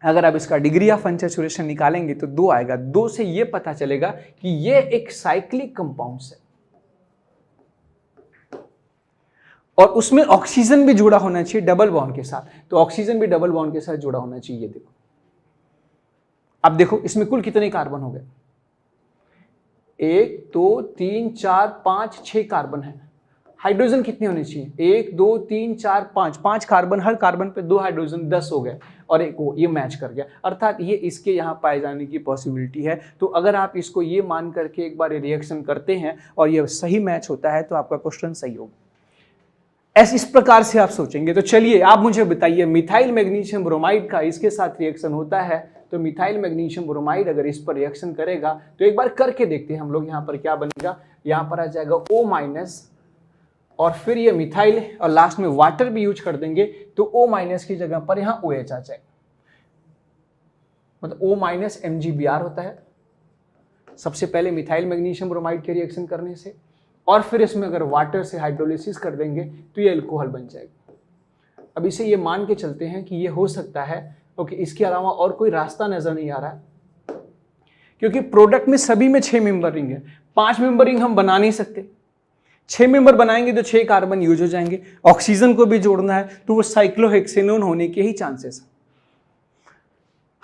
अगर आप इसका डिग्री ऑफ अनसैचुरेशन निकालेंगे तो 2 आएगा। 2 से यह पता चलेगा कि यह एक साइक्लिक कंपाउंड है और उसमें ऑक्सीजन भी जुड़ा होना चाहिए डबल बॉन्ड के साथ। तो ऑक्सीजन भी डबल बॉन्ड के साथ जुड़ा होना चाहिए। देखो, अब देखो इसमें कुल कितने कार्बन हो गए? 1 2 3 4 5 6 कार्बन है। हाइड्रोजन कितने होने चाहिए, 1 2 3 4 5, 5 कार्बन, हर कार्बन पे 2 हाइड्रोजन, 10 हो गए और एक वो, ये मैच कर गया, अर्थात ये इसके यहाँ पाए जाने की पॉसिबिलिटी है। तो अगर आप इसको ये मान करके एक बार रिएक्शन करते हैं और ये सही मैच होता है तो आपका क्वेश्चन सही होगा। इस प्रकार से आप सोचेंगे। तो चलिए आप मुझे बताइए, मिथाइल मैग्नीशियम ब्रोमाइड का इसके साथ रिएक्शन होता है, तो मिथाइल मैग्नीशियम ब्रोमाइड अगर इस पर रिएक्शन करेगा तो एक बार करके देखते हैं हम लोग। यहाँ पर क्या बनेगा, यहाँ पर आ जाएगा O- और फिर ये मिथाइल और लास्ट में वाटर भी यूज कर देंगे तो O- की जगह पर यहाँ OH आ जाएगा, मतलब O- MgBr होता है सबसे पहले मिथाइल मैग्नीशियम ब्रोमाइड के रिएक्शन करने से, और फिर इसमें अगर वाटर से हाइड्रोलिसिस कर देंगे तो ये अल्कोहल बन जाएगा। अब इसे ये मान के चलते हैं कि ये हो सकता है, ओके, इसके अलावा और कोई रास्ता नजर नहीं आ रहा है, क्योंकि प्रोडक्ट में सभी में 6 मेंबर रिंग है, 5 मेंबर रिंग हम बना नहीं सकते। 6 मेंबर बनाएंगे तो 6 कार्बन यूज हो जाएंगे, ऑक्सीजन को भी जोड़ना है तो वो साइक्लोहेक्सेनोन होने के ही चांसेस।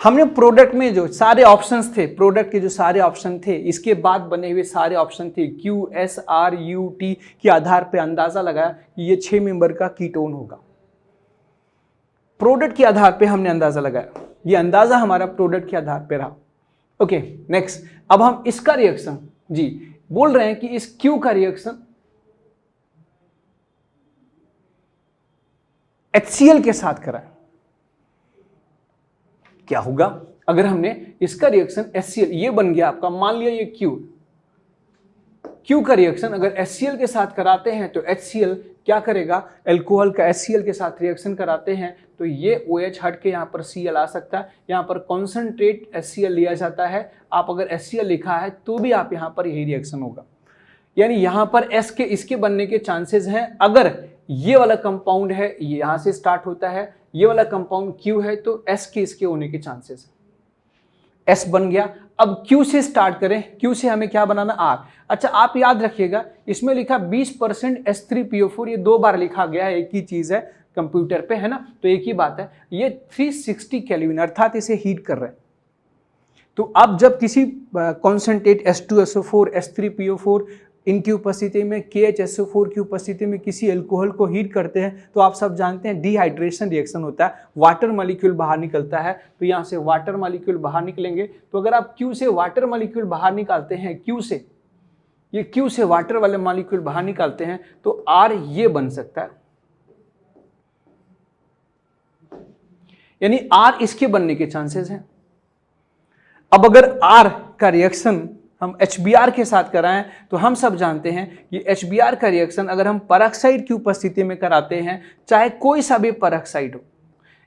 हमने प्रोडक्ट में जो सारे ऑप्शंस थे, प्रोडक्ट के जो सारे ऑप्शन थे, इसके बाद बने हुए सारे ऑप्शन थे QSRUT के आधार पे अंदाजा लगाया कि ये 6 मेंबर का कीटोन होगा। प्रोडक्ट के आधार पे हमने अंदाजा लगाया, ये अंदाजा हमारा प्रोडक्ट के आधार पे रहा। ओके, नेक्स्ट, अब हम इसका रिएक्शन जी बोल रहे हैं कि इस Q का रिएक्शन HCl के साथ कराएं, क्या होगा अगर हमने इसका रिएक्शन HCl, ये बन गया आपका, मान लिया ये Q का रिएक्शन अगर HCl के साथ कराते हैं तो HCl क्या करेगा, अल्कोहल का HCl के साथ रिएक्शन कराते हैं तो ये OH हट के यहाँ पर Cl आ सकता है, यहाँ पर कॉन्सेंट्रेट HCl लिया जाता है। आप अगर HCl लिखा है तो भी आप यहाँ पर यही रिएक्शन होगा, यानी यहाँ पर S के इसके बनने के चांसेस हैं। अगर ये वाला कंपाउंड है, ये यहाँ से स्टार्ट होता है, ये वाला कंपाउंड Q है तो S के इसके होने के चांसेस है। S बन गया। अब Q से स्टार्ट करें, Q से हमें क्या बनाना, R। अच्छा, आप याद रखिएगा इसमें लिखा 20% H3PO4, ये 2 बार लिखा गया है, एक ही चीज है कंप्यूटर पे, है ना, तो एक ही बात है। ये 360 केल्विन अर्थात इसे हीट कर रहे हैं। तो आप जब किसी कॉन्सेंट्रेट H2SO4 H3PO4 इनकी उपस्थिति में KHSO4 की उपस्थिति में किसी अल्कोहल को हीट करते हैं तो आप सब जानते हैं डिहाइड्रेशन रिएक्शन होता है, वाटर मॉलिक्यूल बाहर निकलता है। तो यहाँ से वाटर मॉलिक्यूल बाहर निकलेंगे, तो अगर आप Q से वाटर मॉलिक्यूल बाहर निकालते हैं, ये Q से वाटर वाले मॉलिक्यूल बाहर निकालते हैं तो R ये बन सकता है, यानी R इसके बनने के चांसेस हैं। अब अगर R का रिएक्शन हम HBr के साथ कराएं तो हम सब जानते हैं कि HBr का रिएक्शन अगर हम परऑक्साइड की उपस्थिति में कराते हैं, चाहे कोई सा भी परऑक्साइड हो,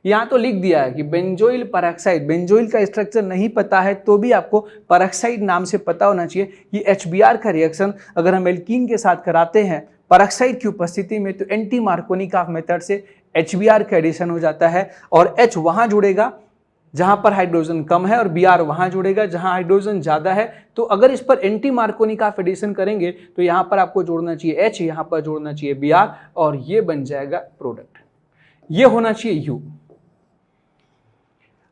यहाँ तो लिख दिया है कि बेंजोइल परऑक्साइड, बेंजोइल का स्ट्रक्चर नहीं पता है तो भी आपको परऑक्साइड नाम से पता होना चाहिए कि HBr का रिएक्शन अगर हम एल्कीन के साथ कराते हैं परऑक्साइड की उपस्थिति में तो एंटी मार्कोनिकॉफ मेथड से HBr का एडिशन हो जाता है और H वहां जुड़ेगा जहां पर हाइड्रोजन कम है और Br वहां जुड़ेगा जहां हाइड्रोजन ज्यादा है। तो अगर इस पर एंटी मार्कोनिकॉफ एडिशन करेंगे तो यहां पर आपको जोड़ना चाहिए H, यहां पर जोड़ना चाहिए Br और ये बन जाएगा प्रोडक्ट, ये होना चाहिए U।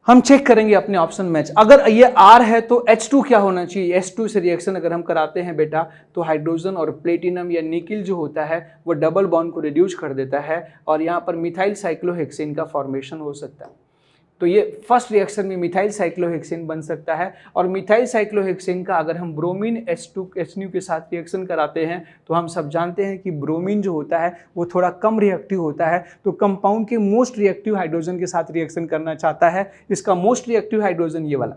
हम चेक करेंगे अपने ऑप्शन मैच, अगर ये R है तो H2 क्या होना चाहिए, H2 से रिएक्शन अगर हम कराते हैं बेटा तो हाइड्रोजन और प्लेटिनम या निकिल जो होता है वो डबल बॉन्ड को रिड्यूस कर देता है और यहाँ पर मिथाइल साइक्लोहेक्सेन का फॉर्मेशन हो सकता है। तो ये फर्स्ट रिएक्शन में मिथाइल साइक्लोहेक्सेन बन सकता है और मिथाइल साइक्लोहेक्सेन का अगर हम ब्रोमीन H2HNU के साथ रिएक्शन कराते हैं तो हम सब जानते हैं कि ब्रोमीन जो होता है वो थोड़ा कम रिएक्टिव होता है, तो कंपाउंड के मोस्ट रिएक्टिव हाइड्रोजन के साथ रिएक्शन करना चाहता है। इसका मोस्ट रिएक्टिव हाइड्रोजन ये वाला,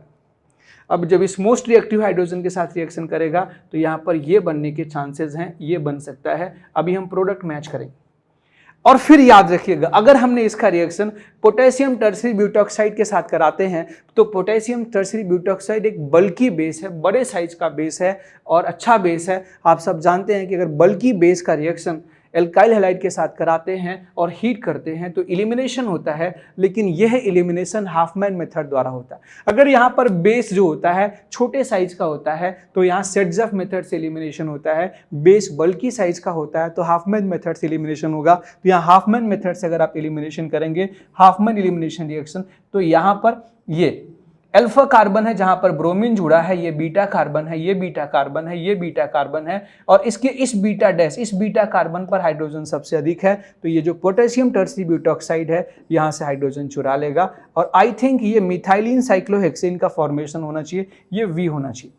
अब जब इस मोस्ट रिएक्टिव हाइड्रोजन के साथ रिएक्शन करेगा तो यहाँ पर ये बनने के चांसेस हैं, ये बन सकता है। अभी हम प्रोडक्ट मैच करेंगे और फिर याद रखिएगा अगर हमने इसका रिएक्शन पोटेशियम टर्सरी ब्यूटॉक्साइड के साथ कराते हैं तो पोटेशियम टर्सरी ब्यूटॉक्साइड एक बल्की बेस है, बड़े साइज का बेस है और अच्छा बेस है। आप सब जानते हैं कि अगर बल्की बेस का रिएक्शन एल्काइल हैलाइड के साथ कराते हैं और हीट करते हैं तो एलिमिनेशन होता है, लेकिन यह एलिमिनेशन हाफमैन मेथड द्वारा होता है। अगर यहाँ पर बेस जो होता है छोटे साइज का होता है तो यहाँ सेट्जफ मेथड से एलिमिनेशन होता है, बेस बल्की साइज का होता है तो हाफमैन मेथड से एलिमिनेशन होगा। तो यहाँ हाफमैन मेथड से अगर आप एलिमिनेशन करेंगे, हाफमैन एलिमिनेशन रिएक्शन, तो यहाँ पर ये अल्फा कार्बन है जहां पर ब्रोमीन जुड़ा है, ये बीटा कार्बन है, ये बीटा कार्बन है, ये बीटा कार्बन है, और इसके इस बीटा डैश, इस बीटा कार्बन पर हाइड्रोजन सबसे अधिक है, तो ये जो पोटेशियम टर्सरी ब्यूटॉक्साइड है यहां से हाइड्रोजन चुरा लेगा, और आई थिंक ये मिथाइलिन साइक्लोहेक्सेन का फॉर्मेशन होना चाहिए, ये वी होना चाहिए।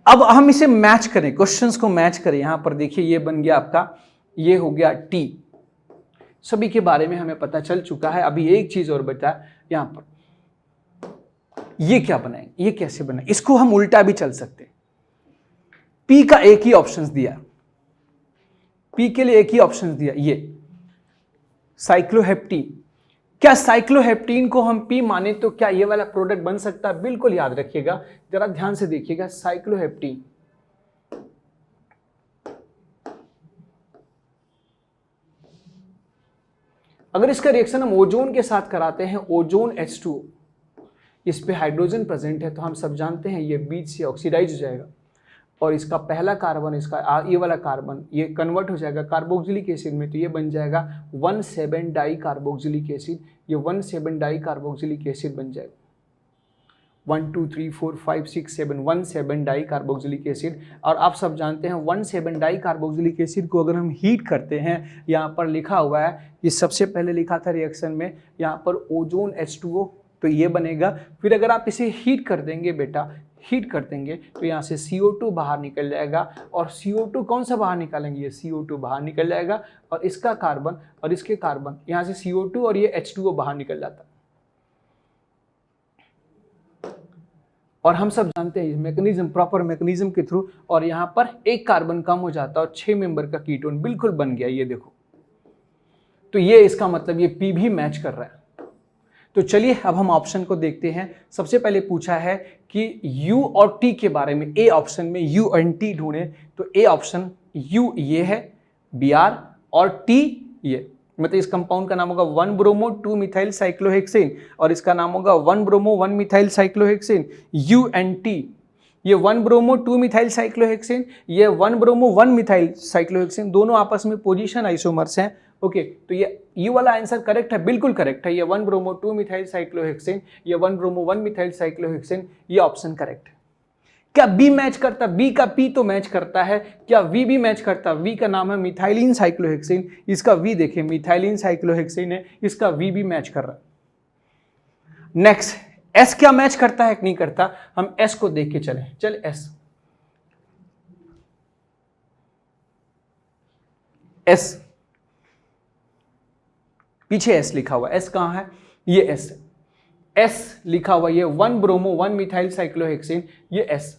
अब हम इसे मैच करें, क्वेश्चंस को मैच करें। यहां पर देखिए ये बन गया आपका, ये हो गया टी, सभी के बारे में हमें पता चल चुका है। अभी एक चीज और बचा है यहां पर, ये क्या बनाएंगे, ये कैसे बनाएंगे, इसको हम उल्टा भी चल सकते हैं। पी का एक ही ऑप्शन दिया, पी के लिए एक ही ऑप्शन दिया, ये साइक्लोहेप्टीन। क्या साइक्लोहेप्टीन को हम पी माने तो क्या ये वाला प्रोडक्ट बन सकता है? बिल्कुल याद रखिएगा, जरा ध्यान से देखिएगा, साइक्लोहेप्टीन अगर इसका रिएक्शन हम ओजोन के साथ कराते हैं, ओजोन H2O, इस पे हाइड्रोजन प्रेजेंट है, तो हम सब जानते हैं ये बीच से ऑक्सीडाइज हो जाएगा, और इसका पहला कार्बन, इसका ये वाला कार्बन, ये कन्वर्ट हो जाएगा कार्बोक्सिलिक एसिड में, तो ये बन जाएगा 1,7 डाई कार्बोक्सिलिक एसिड, ये 1,7 डाई कार्बोक्सिलिक एसिड बन जाएगा। 1 2 3 4 5 6 7 1,7 डाई कार्बोक्सिलिक एसिड। और आप सब जानते हैं 1,7 डाई कार्बोक्सिलिक एसिड को अगर हम हीट करते हैं, यहाँ पर लिखा हुआ है, ये सबसे पहले लिखा था रिएक्शन में, यहाँ पर ओजोन H2O, तो ये बनेगा। फिर अगर आप इसे हीट कर देंगे बेटा, हीट कर देंगे तो यहाँ से CO2 बाहर निकल जाएगा, और CO2 कौन सा बाहर निकालेंगे, ये CO2 बाहर निकल जाएगा, और इसका कार्बन और इसके कार्बन, यहाँ से CO2 और ये H2O बाहर निकल जाता है। और हम सब जानते हैं मैकेनिज्म, प्रॉपर मैकेनिज्म के थ्रू, और यहाँ पर एक कार्बन कम हो जाता है और 6 मेंबर का कीटोन बिल्कुल बन गया, ये देखो। तो ये इसका मतलब ये पी भी मैच कर रहा है। तो चलिए अब हम ऑप्शन को देखते हैं। सबसे पहले पूछा है कि यू और टी के बारे में, ए ऑप्शन में यू एंड टी ढूंढे, तो ए ऑप्शन यू ये है Br और टी ये, मतलब इस कंपाउंड का नाम होगा 1 ब्रोमो 2 मिथाइल साइक्लोहेक्सेन, और इसका नाम होगा 1 bromo 1 methyl cyclohexane. You and T, ये 1 ब्रोमो 2 मिथाइल साइक्लोहेक्सेन, ये 1 ब्रोमो 1 मिथाइल साइक्लोहेक्सेन, दोनों आपस में पोजीशन आइसोमर्स हैं। ओके, तो ये वाला आंसर करेक्ट है, बिल्कुल करेक्ट है। ये 1 ब्रोमो 2 मिथाइल साइक्लोहेक्सेन, ये 1 ब्रोमो 1 मिथाइल साइक्लोहेक्सेन, ये ऑप्शन करेक्ट है। क्या बी मैच करता? बी का पी तो मैच करता है। क्या वी भी मैच करता? वी का नाम है मिथाइलिन साइक्लोहेक्सेन, इसका वी देखिए मिथाइलिन साइक्लोहेक्सेन है, इसका वी भी मैच कर रहा है। नेक्स्ट, एस क्या मैच करता है नहीं करता? हम एस को देख के चले, चल एस, एस पीछे एस लिखा हुआ, एस कहां है? ये एस, एस लिखा हुआ, ये 1 ब्रोमो 1 मिथाइल साइक्लोहेक्सेन, ये S,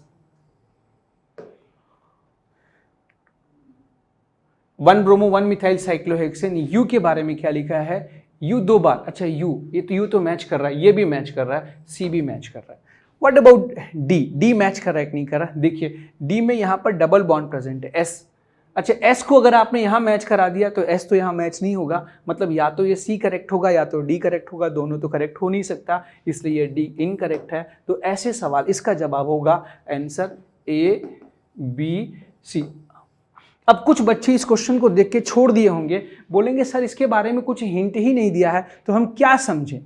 1 bromo 1 methyl cyclohexane. You के बारे में क्या लिखा है? यू 2 बार, अच्छा यू, ये तो यू तो मैच कर रहा है, ये भी मैच कर रहा है, सी भी मैच कर रहा है। What about D? D match कर रहा है कि नहीं कर रहा? देखिए डी में यहां पर डबल बॉन्ड प्रेजेंट है, एस, अच्छा एस को अगर आपने यहां मैच करा दिया तो एस तो यहां मैच नहीं होगा, मतलब या तो ये सी करेक्ट होगा या तो डी करेक्ट होगा, दोनों तो करेक्ट हो नहीं सकता, इसलिए ये डी इनकरेक्ट है। तो ऐसे सवाल, इसका जवाब होगा आंसर ए बी सी। अब कुछ बच्चे इस क्वेश्चन को देख के छोड़ दिए होंगे, बोलेंगे सर इसके बारे में कुछ हिंट ही नहीं दिया है, तो हम क्या समझें?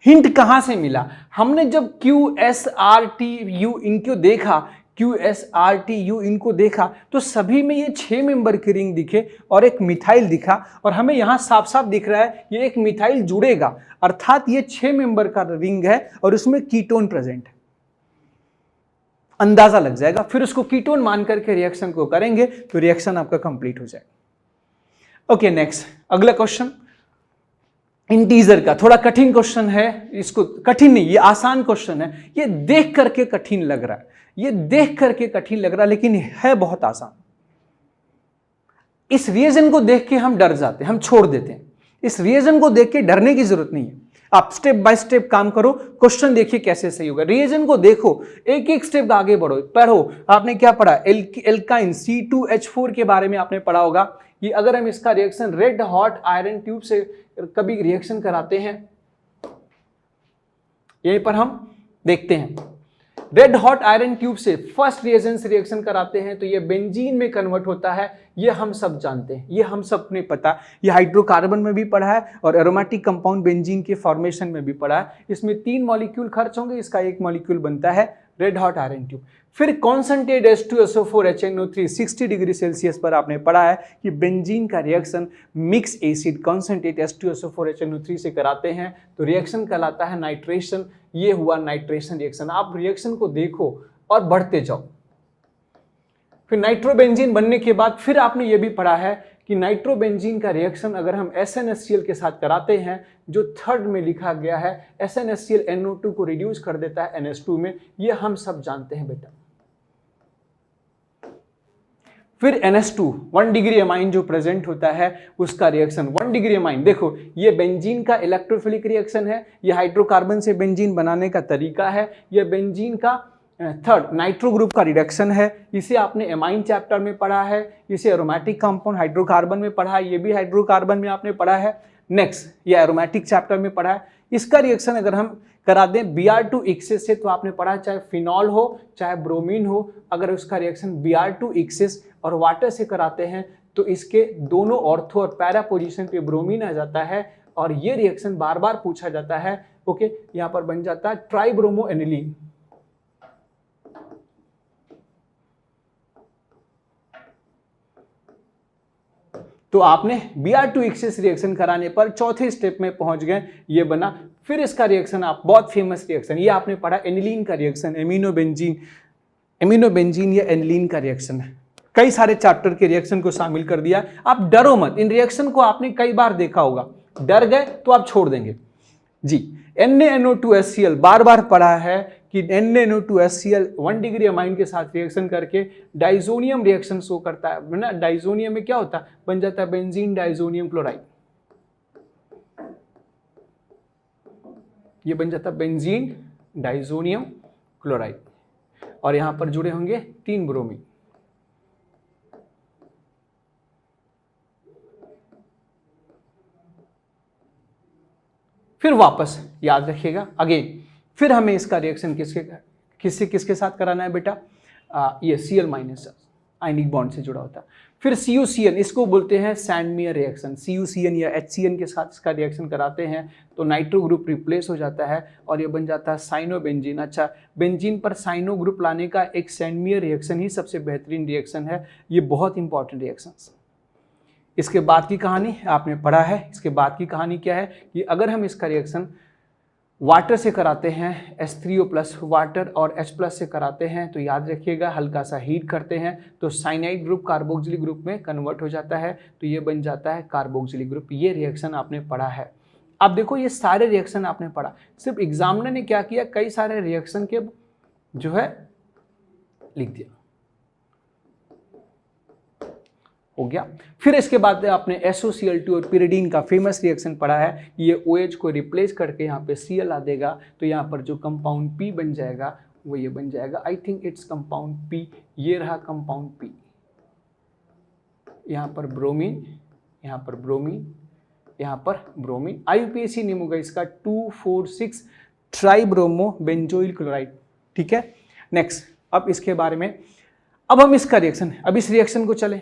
हिंट कहां से मिला? हमने जब Q S R T U इनको देखा, Q S R T U इनको देखा, तो सभी में ये 6 मेंबर की रिंग दिखे और एक मिथाइल दिखा, और हमें यहां साफ साफ दिख रहा है ये एक मिथाइल जुड़ेगा, अर्थात ये 6 मेंबर का रिंग है और उसमें कीटोन प्रेजेंट है। अंदाजा लग जाएगा, फिर उसको कीटोन मान करके रिएक्शन को करेंगे तो रिएक्शन आपका कंप्लीट हो जाएगा। ओके नेक्स्ट, अगला क्वेश्चन इंटीजर का, थोड़ा कठिन क्वेश्चन है, इसको कठिन नहीं, ये आसान क्वेश्चन है। ये देख करके कठिन लग रहा है, ये देख करके कठिन लग रहा है, लेकिन है बहुत आसान। इस रिएजन को देख के हम डर जाते हैं, हम छोड़ देते हैं। इस रिएजन को देख के डरने की जरूरत नहीं है, आप स्टेप बाय स्टेप काम करो, क्वेश्चन देखिए कैसे सही होगा। रिएजन को देखो, एक एक स्टेप आगे बढ़ो, पढ़ो। आपने क्या पढ़ा? एल्काइन C2H4 के बारे में आपने पढ़ा होगा। ये अगर हम इसका reaction red hot iron tube से कभी रिएक्शन कराते हैं, यहीं पर हम देखते हैं, रेड हॉट आयरन ट्यूब से फर्स्ट रिएजेंट से रिएक्शन कराते हैं तो ये बेंजीन में कन्वर्ट होता है, ये हम सब जानते हैं, ये हम सब ने पता, ये हाइड्रोकार्बन में भी पढ़ा है और एरोमेटिक कंपाउंड बेंजीन के फॉर्मेशन में भी पढ़ा है। इसमें 3 मॉलिक्यूल खर्च होंगे, इसका एक मॉलिक्यूल बनता है रेड हॉट आयरन ट्यूब। फिर concentrate H2SO4 HNO3 60 degree Celsius पर आपने पढ़ा है कि बेंजीन का reaction mix acid concentrate H2SO4 HNO3 से कराते हैं तो रिएक्शन कहलाता है नाइट्रेशन। ये हुआ नाइट्रेशन रिएक्शन। आप रिएक्शन को देखो और बढ़ते जाओ। फिर नाइट्रोबेंजीन बनने के बाद फिर आपने ये भी पढ़ा है कि नाइट्रोबेंजीन का रिएक्शन अगर हम SnHCl के साथ कराते हैं, जो थर्ड में लिखा गया है, SnHCl NO2 को रिड्यूस कर देता है NH2 में, ये हम सब जानते हैं बेटा। फिर NH2 1 डिग्री अमाइन जो प्रेजेंट होता है उसका रिएक्शन 1 डिग्री अमाइन, देखो ये बेंजीन का इलेक्ट्रोफिलिक रिएक्शन है, ये हाइड्रोकार्बन से बेंजीन बनाने का तरीका है, ये बेंजीन का थर्ड नाइट्रो ग्रुप का रिडक्शन है। इसे आपने एमाइन चैप्टर में पढ़ा है, इसे एरोमेटिक कंपाउंड हाइड्रोकार्बन में पढ़ा है, ये भी हाइड्रोकार्बन में आपने पढ़ा है। नेक्स्ट ये एरोमेटिक चैप्टर में पढ़ा है। इसका रिएक्शन अगर हम करा दें Br2 एक्सेस से तो आपने पढ़ा चाहे फिनॉल हो चाहे ब्रोमीन हो, अगर उसका रिएक्शन Br2 एक्सेस और वाटर से कराते हैं तो इसके दोनों ऑर्थो और पैरा पोजीशन पे ब्रोमीन आ जाता है और ये रिएक्शन बार बार पूछा जाता है। ओके, यहाँ पर बन जाता है ट्राइब्रोमो एनिलीन। तो आपने Br2 एक्सेस रिएक्शन कराने पर चौथे स्टेप में पहुंच गए, ये बना। फिर इसका रिएक्शन आप बहुत फेमस रिएक्शन, ये आपने पढ़ा एनिलीन का रिएक्शन, एमिनोबेंजीन या एनिलीन का रिएक्शन है। कई सारे चैप्टर के रिएक्शन को शामिल कर दिया। आप डरो मत, इन रिएक्शन को आपने कई बार देखा होगा, डर गए तो आप छोड़ देंगे जी। NaNO2HCl बार बार पढ़ा है कि NaNO2HCl 1 डिग्री अमाइन के साथ रिएक्शन करके डाइजोनियम रिएक्शन शो करता है ना। डाइजोनियम में क्या होता है, बन जाता है बेंजीन डाइजोनियम क्लोराइड, ये बन जाता है बेंजीन डाइजोनियम क्लोराइड और यहां पर जुड़े होंगे 3 ब्रोमीन। फिर वापस याद रखिएगा अगेन, फिर हमें इसका रिएक्शन किसके साथ कराना है बेटा, ये Cl माइनस आयनिक बॉन्ड से जुड़ा होता है। फिर CuCN, इसको बोलते हैं सैंडमियर रिएक्शन। CuCN या HCN के साथ इसका रिएक्शन कराते हैं तो नाइट्रो ग्रुप रिप्लेस हो जाता है और ये बन जाता है साइनोबेंजीन। अच्छा, बेंजीन पर साइनो ग्रुप लाने का एक सैंडमियर रिएक्शन ही सबसे बेहतरीन रिएक्शन है, ये बहुत इंपॉर्टेंट रिएक्शन। इसके बाद की कहानी आपने पढ़ा है। इसके बाद की कहानी क्या है कि अगर हम इसका रिएक्शन वाटर से कराते हैं, H3O+ वाटर और H+ से कराते हैं तो याद रखिएगा हल्का सा हीट करते हैं तो साइनाइड ग्रुप कार्बोक्सिलिक ग्रुप में कन्वर्ट हो जाता है तो ये बन जाता है कार्बोक्सिलिक ग्रुप। ये रिएक्शन आपने पढ़ा है। अब देखो ये सारे रिएक्शन आपने पढ़ा, सिर्फ एग्जामिनर ने क्या किया, कई सारे रिएक्शन के जो है लिख दिया, हो गया। फिर इसके बाद आपने SOCl2 और pyridine का फेमस रिएक्शन पढ़ा है, ये OH को रिप्लेस करके यहाँ पे Cl आ देगा तो यहाँ पर जो कंपाउंड P बन जाएगा वो ये बन जाएगा, I think its compound P, ये रहा कंपाउंड P। यहाँ पर ब्रोमीन, यहाँ पर ब्रोमीन, यहाँ पर ब्रोमीन, IUPAC नेम होगा इसका 2,4,6 ट्राइब्रोमो बेंजोइल क्लोराइड। ठीक है, नेक्स्ट अब इसके बारे में, अब हम इसका रिएक्शन, अब इस रिएक्शन को चले,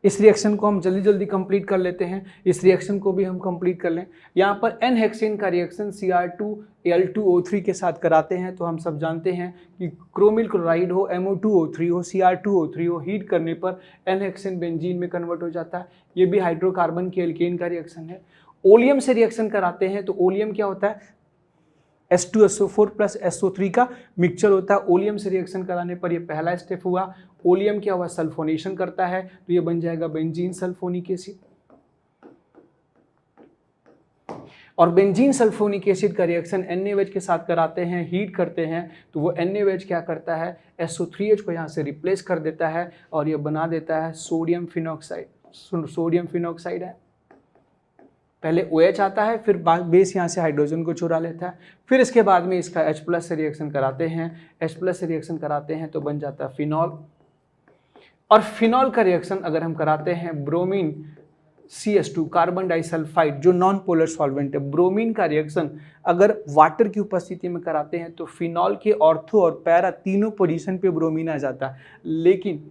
इस रिएक्शन को हम जल्दी जल्दी कंप्लीट कर लेते हैं। इस रिएक्शन को भी हम कंप्लीट कर लें। यहाँ पर N-हेक्सेन का रिएक्शन Cr2Al2O3 के साथ कराते हैं तो हम सब जानते हैं कि क्रोमिल क्लोराइड हो, MO2O3 हो, Cr2O3 हो, हीट करने पर N-हेक्सेन बेंजीन में कन्वर्ट हो जाता है। ये भी हाइड्रोकार्बन के एल्केन का रिएक्शन है। ओलियम से रिएक्शन कराते हैं तो ओलियम क्या होता है, H2SO4 + SO3 का मिक्सचर होता है। ओलियम से रिएक्शन कराने पर ये पहला स्टेप हुआ। ओलियम क्या हुआ, सल्फोनेशन करता है तो ये बन जाएगा बेंजीन सल्फोनिक एसिड। और बेंजीन सल्फोनिक एसिड का रिएक्शन NaOH के साथ कराते हैं, हीट करते हैं तो वो NaOH क्या करता है, SO3H को यहाँ से रिप्लेस कर देता है और ये बना देता है सोडियम फिनॉक्साइड। सोडियम फिनॉक्साइड है, पहले OH आता है फिर बेस यहाँ से हाइड्रोजन को चुरा लेता है। फिर इसके बाद में इसका H+ से रिएक्शन कराते हैं, H+ से रिएक्शन कराते हैं तो बन जाता है फिनॉल। और फिनॉल का रिएक्शन अगर हम कराते हैं ब्रोमीन CH2 कार्बन डाइसल्फाइड जो नॉन पोलर सॉल्वेंट है, ब्रोमीन का रिएक्शन अगर वाटर की उपस्थिति में कराते हैं तो फिनॉल के ऑर्थो और पैरा तीनों पोजीशन पे ब्रोमीन आ जाता है। लेकिन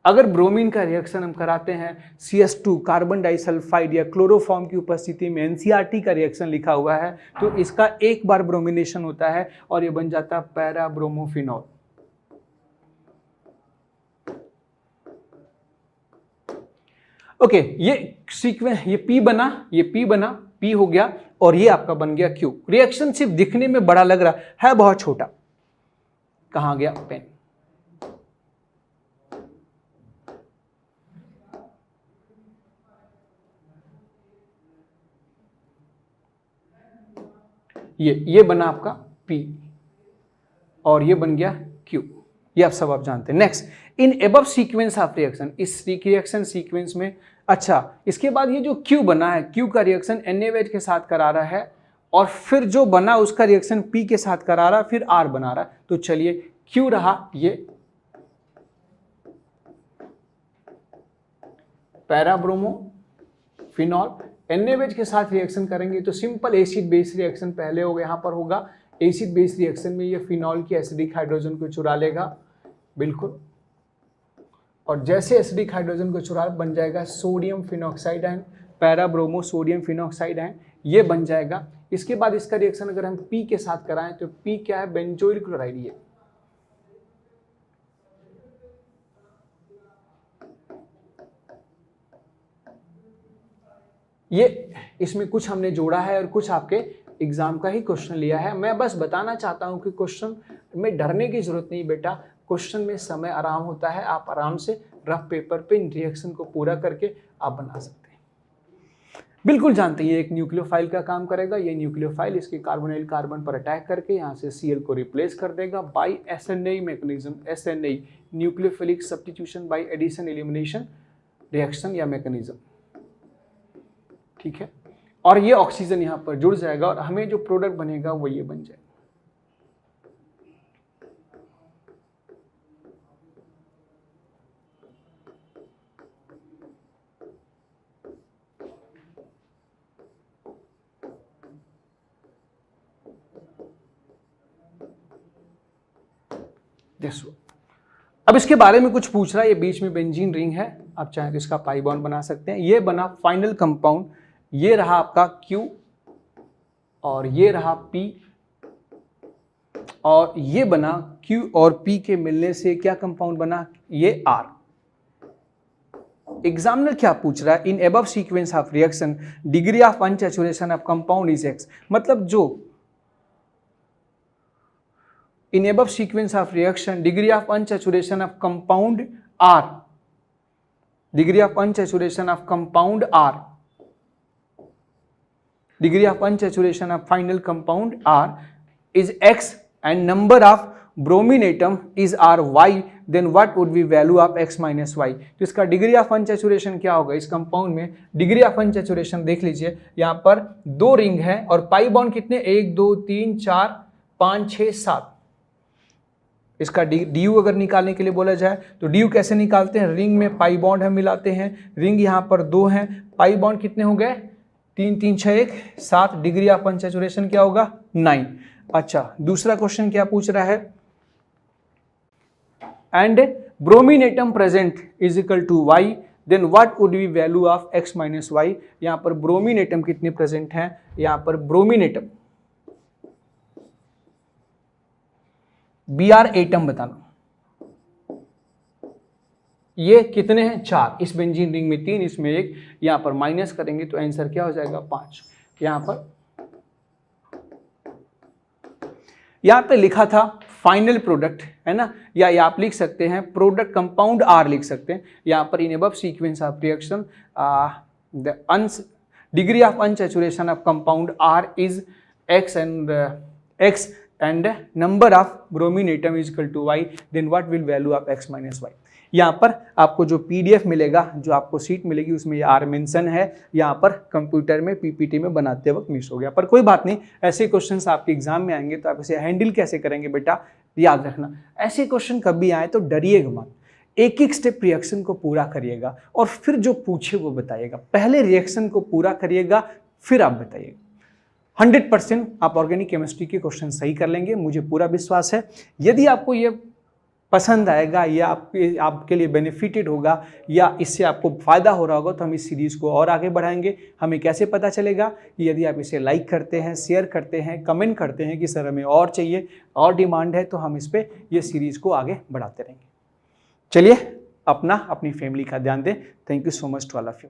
अगर ब्रोमीन का रिएक्शन हम कराते हैं CS2 कार्बन डाइसल्फाइड या क्लोरोफॉर्म की उपस्थिति में, NCRT का रिएक्शन लिखा हुआ है, तो इसका एक बार ब्रोमिनेशन होता है और ये बन जाता है पैरा ब्रोमोफिनॉल। ओके, ये सीक्वेंस, ये P बना, ये P बना, P हो गया और ये आपका बन गया Q। रिएक्शन सिर्फ दिखने में बड़ा लग रहा है बहुत छोटा। कहां गया पेन? ये बना आपका P और ये बन गया Q। ये आप सब जानते हैं। Next, in above sequence of reaction, इस रिएक्शन सीक्वेंस में, अच्छा इसके बाद ये जो Q बना है, Q का रिएक्शन NaOH के साथ करा रहा है और फिर जो बना उसका रिएक्शन P के साथ करा रहा है, फिर R बना रहा है। तो चलिए Q रहा ये पैराब्रोमोफिनॉल, NaOH के साथ रिएक्शन करेंगे तो सिंपल एसिड बेस रिएक्शन पहले होगा, यहाँ पर होगा एसिड बेस रिएक्शन में ये फिनॉल की एसिडिक हाइड्रोजन को चुरा लेगा, बिल्कुल, और जैसे एसिडिक हाइड्रोजन को चुरा बन जाएगा sodium phenoxide ion, para bromo sodium phenoxide ion, ये बन जाएगा। इसके बाद इसका रिएक्शन अगर हम P के साथ कराएं तो P क्या है? Benzoyl chloride. ये इसमें कुछ हमने जोड़ा है और कुछ आपके एग्जाम का ही क्वेश्चन लिया है। मैं बस बताना चाहता हूं कि क्वेश्चन में डरने की जरूरत नहीं बेटा, क्वेश्चन में समय आराम होता है, आप आराम से रफ पेपर पे इन रिएक्शन को पूरा करके आप बना सकते हैं। बिल्कुल जानते हैं ये एक न्यूक्लियोफाइल का काम करेगा। ये न्यूक्लियोफाइल इसके कार्बोनिल कार्बन पर अटैक करके यहाँ से Cl को रिप्लेस कर देगा by SNA mechanism. SNA nucleophilic substitution by addition elimination reaction या मैकेनिज्म, ठीक है। और ये ऑक्सीजन यहाँ पर जुड़ जाएगा और हमें जो प्रोडक्ट बनेगा वो ये बन जाएगा। अब इसके बारे में कुछ पूछ रहा है, ये बीच में बेंजीन रिंग है, आप चाहें तो इसका पाई बॉन्ड बना सकते हैं। ये बना फाइनल कंपाउंड, ये रहा आपका Q और ये रहा P और ये बना Q और P के मिलने से क्या कंपाउंड बना? ये R। एग्जामिनर क्या पूछ रहा है? In above sequence of reaction degree of unsaturation of compound is X। मतलब जो in above sequence of reaction degree of unsaturation of compound R, degree of unsaturation of compound R, degree of unsaturation of final compound R is X and number of bromine atom is RY, then what would be value of X minus Y। तो इसका degree of unsaturation क्या होगा इस compound में? Degree of unsaturation देख लीजिए, यहाँ पर 2 रिंग है और पाई बॉन्ड कितने? 1 2 3 4 5 6 7। इसका DU अगर निकालने के लिए बोला जाए तो DU कैसे निकालते हैं? रिंग में पाई बॉन्ड हम मिलाते हैं, रिंग यहाँ पर 2 हैं, पाई बॉन्ड कितने हो गए? 3 3 6 1 7। डिग्री ऑफ अनसैचुरेशन क्या होगा? 9। अच्छा, दूसरा क्वेश्चन क्या पूछ रहा है? And bromine atom present is equal to Y, then what would be value of X minus Y। यहाँ पर ब्रोमीन एटम कितने प्रेजेंट हैं? यहाँ पर ब्रोमीन एटम Br एटम बताना, ये कितने हैं? 4। इस बेंजीन रिंग में 3, इसमें 1, यहां पर माइनस करेंगे तो आंसर क्या हो जाएगा? 5। यहां पे लिखा था फाइनल प्रोडक्ट, है ना, या आप लिख सकते हैं प्रोडक्ट कंपाउंड R लिख सकते हैं। यहां पर in above sequence of reaction the degree of unsaturation of compound R is X and number of bromine atom is equal to Y, then what will value of X minus Y। यहाँ पर आपको जो PDF मिलेगा, जो आपको seat मिलेगी, उसमें ये R मेंशन है, यहाँ पर कंप्यूटर में PPT में बनाते वक्त मिस हो गया, पर कोई बात नहीं। ऐसे क्वेश्चंस आपके एग्जाम में आएंगे तो आप इसे हैंडल कैसे करेंगे बेटा, याद रखना। ऐसे क्वेश्चन कभी आए तो डरिएगा मत, एक एक स्टेप रिएक्शन को पूरा करिएगा और फिर जो पूछे वो बताइएगा। पहले रिएक्शन को पूरा करिएगा फिर आप बताइएगा। 100% आप ऑर्गेनिक केमिस्ट्री के क्वेश्चन सही कर लेंगे, मुझे पूरा विश्वास है। यदि आपको ये पसंद आएगा या आपके लिए बेनिफिटेड होगा या इससे आपको फ़ायदा हो रहा होगा तो हम इस सीरीज़ को और आगे बढ़ाएंगे। हमें कैसे पता चलेगा कि यदि आप इसे लाइक करते हैं, शेयर करते हैं, कमेंट करते हैं कि सर हमें और चाहिए, और डिमांड है, तो हम इस पर ये सीरीज़ को आगे बढ़ाते रहेंगे। चलिए अपनी फैमिली का ध्यान दें। Thank you so much to all of you.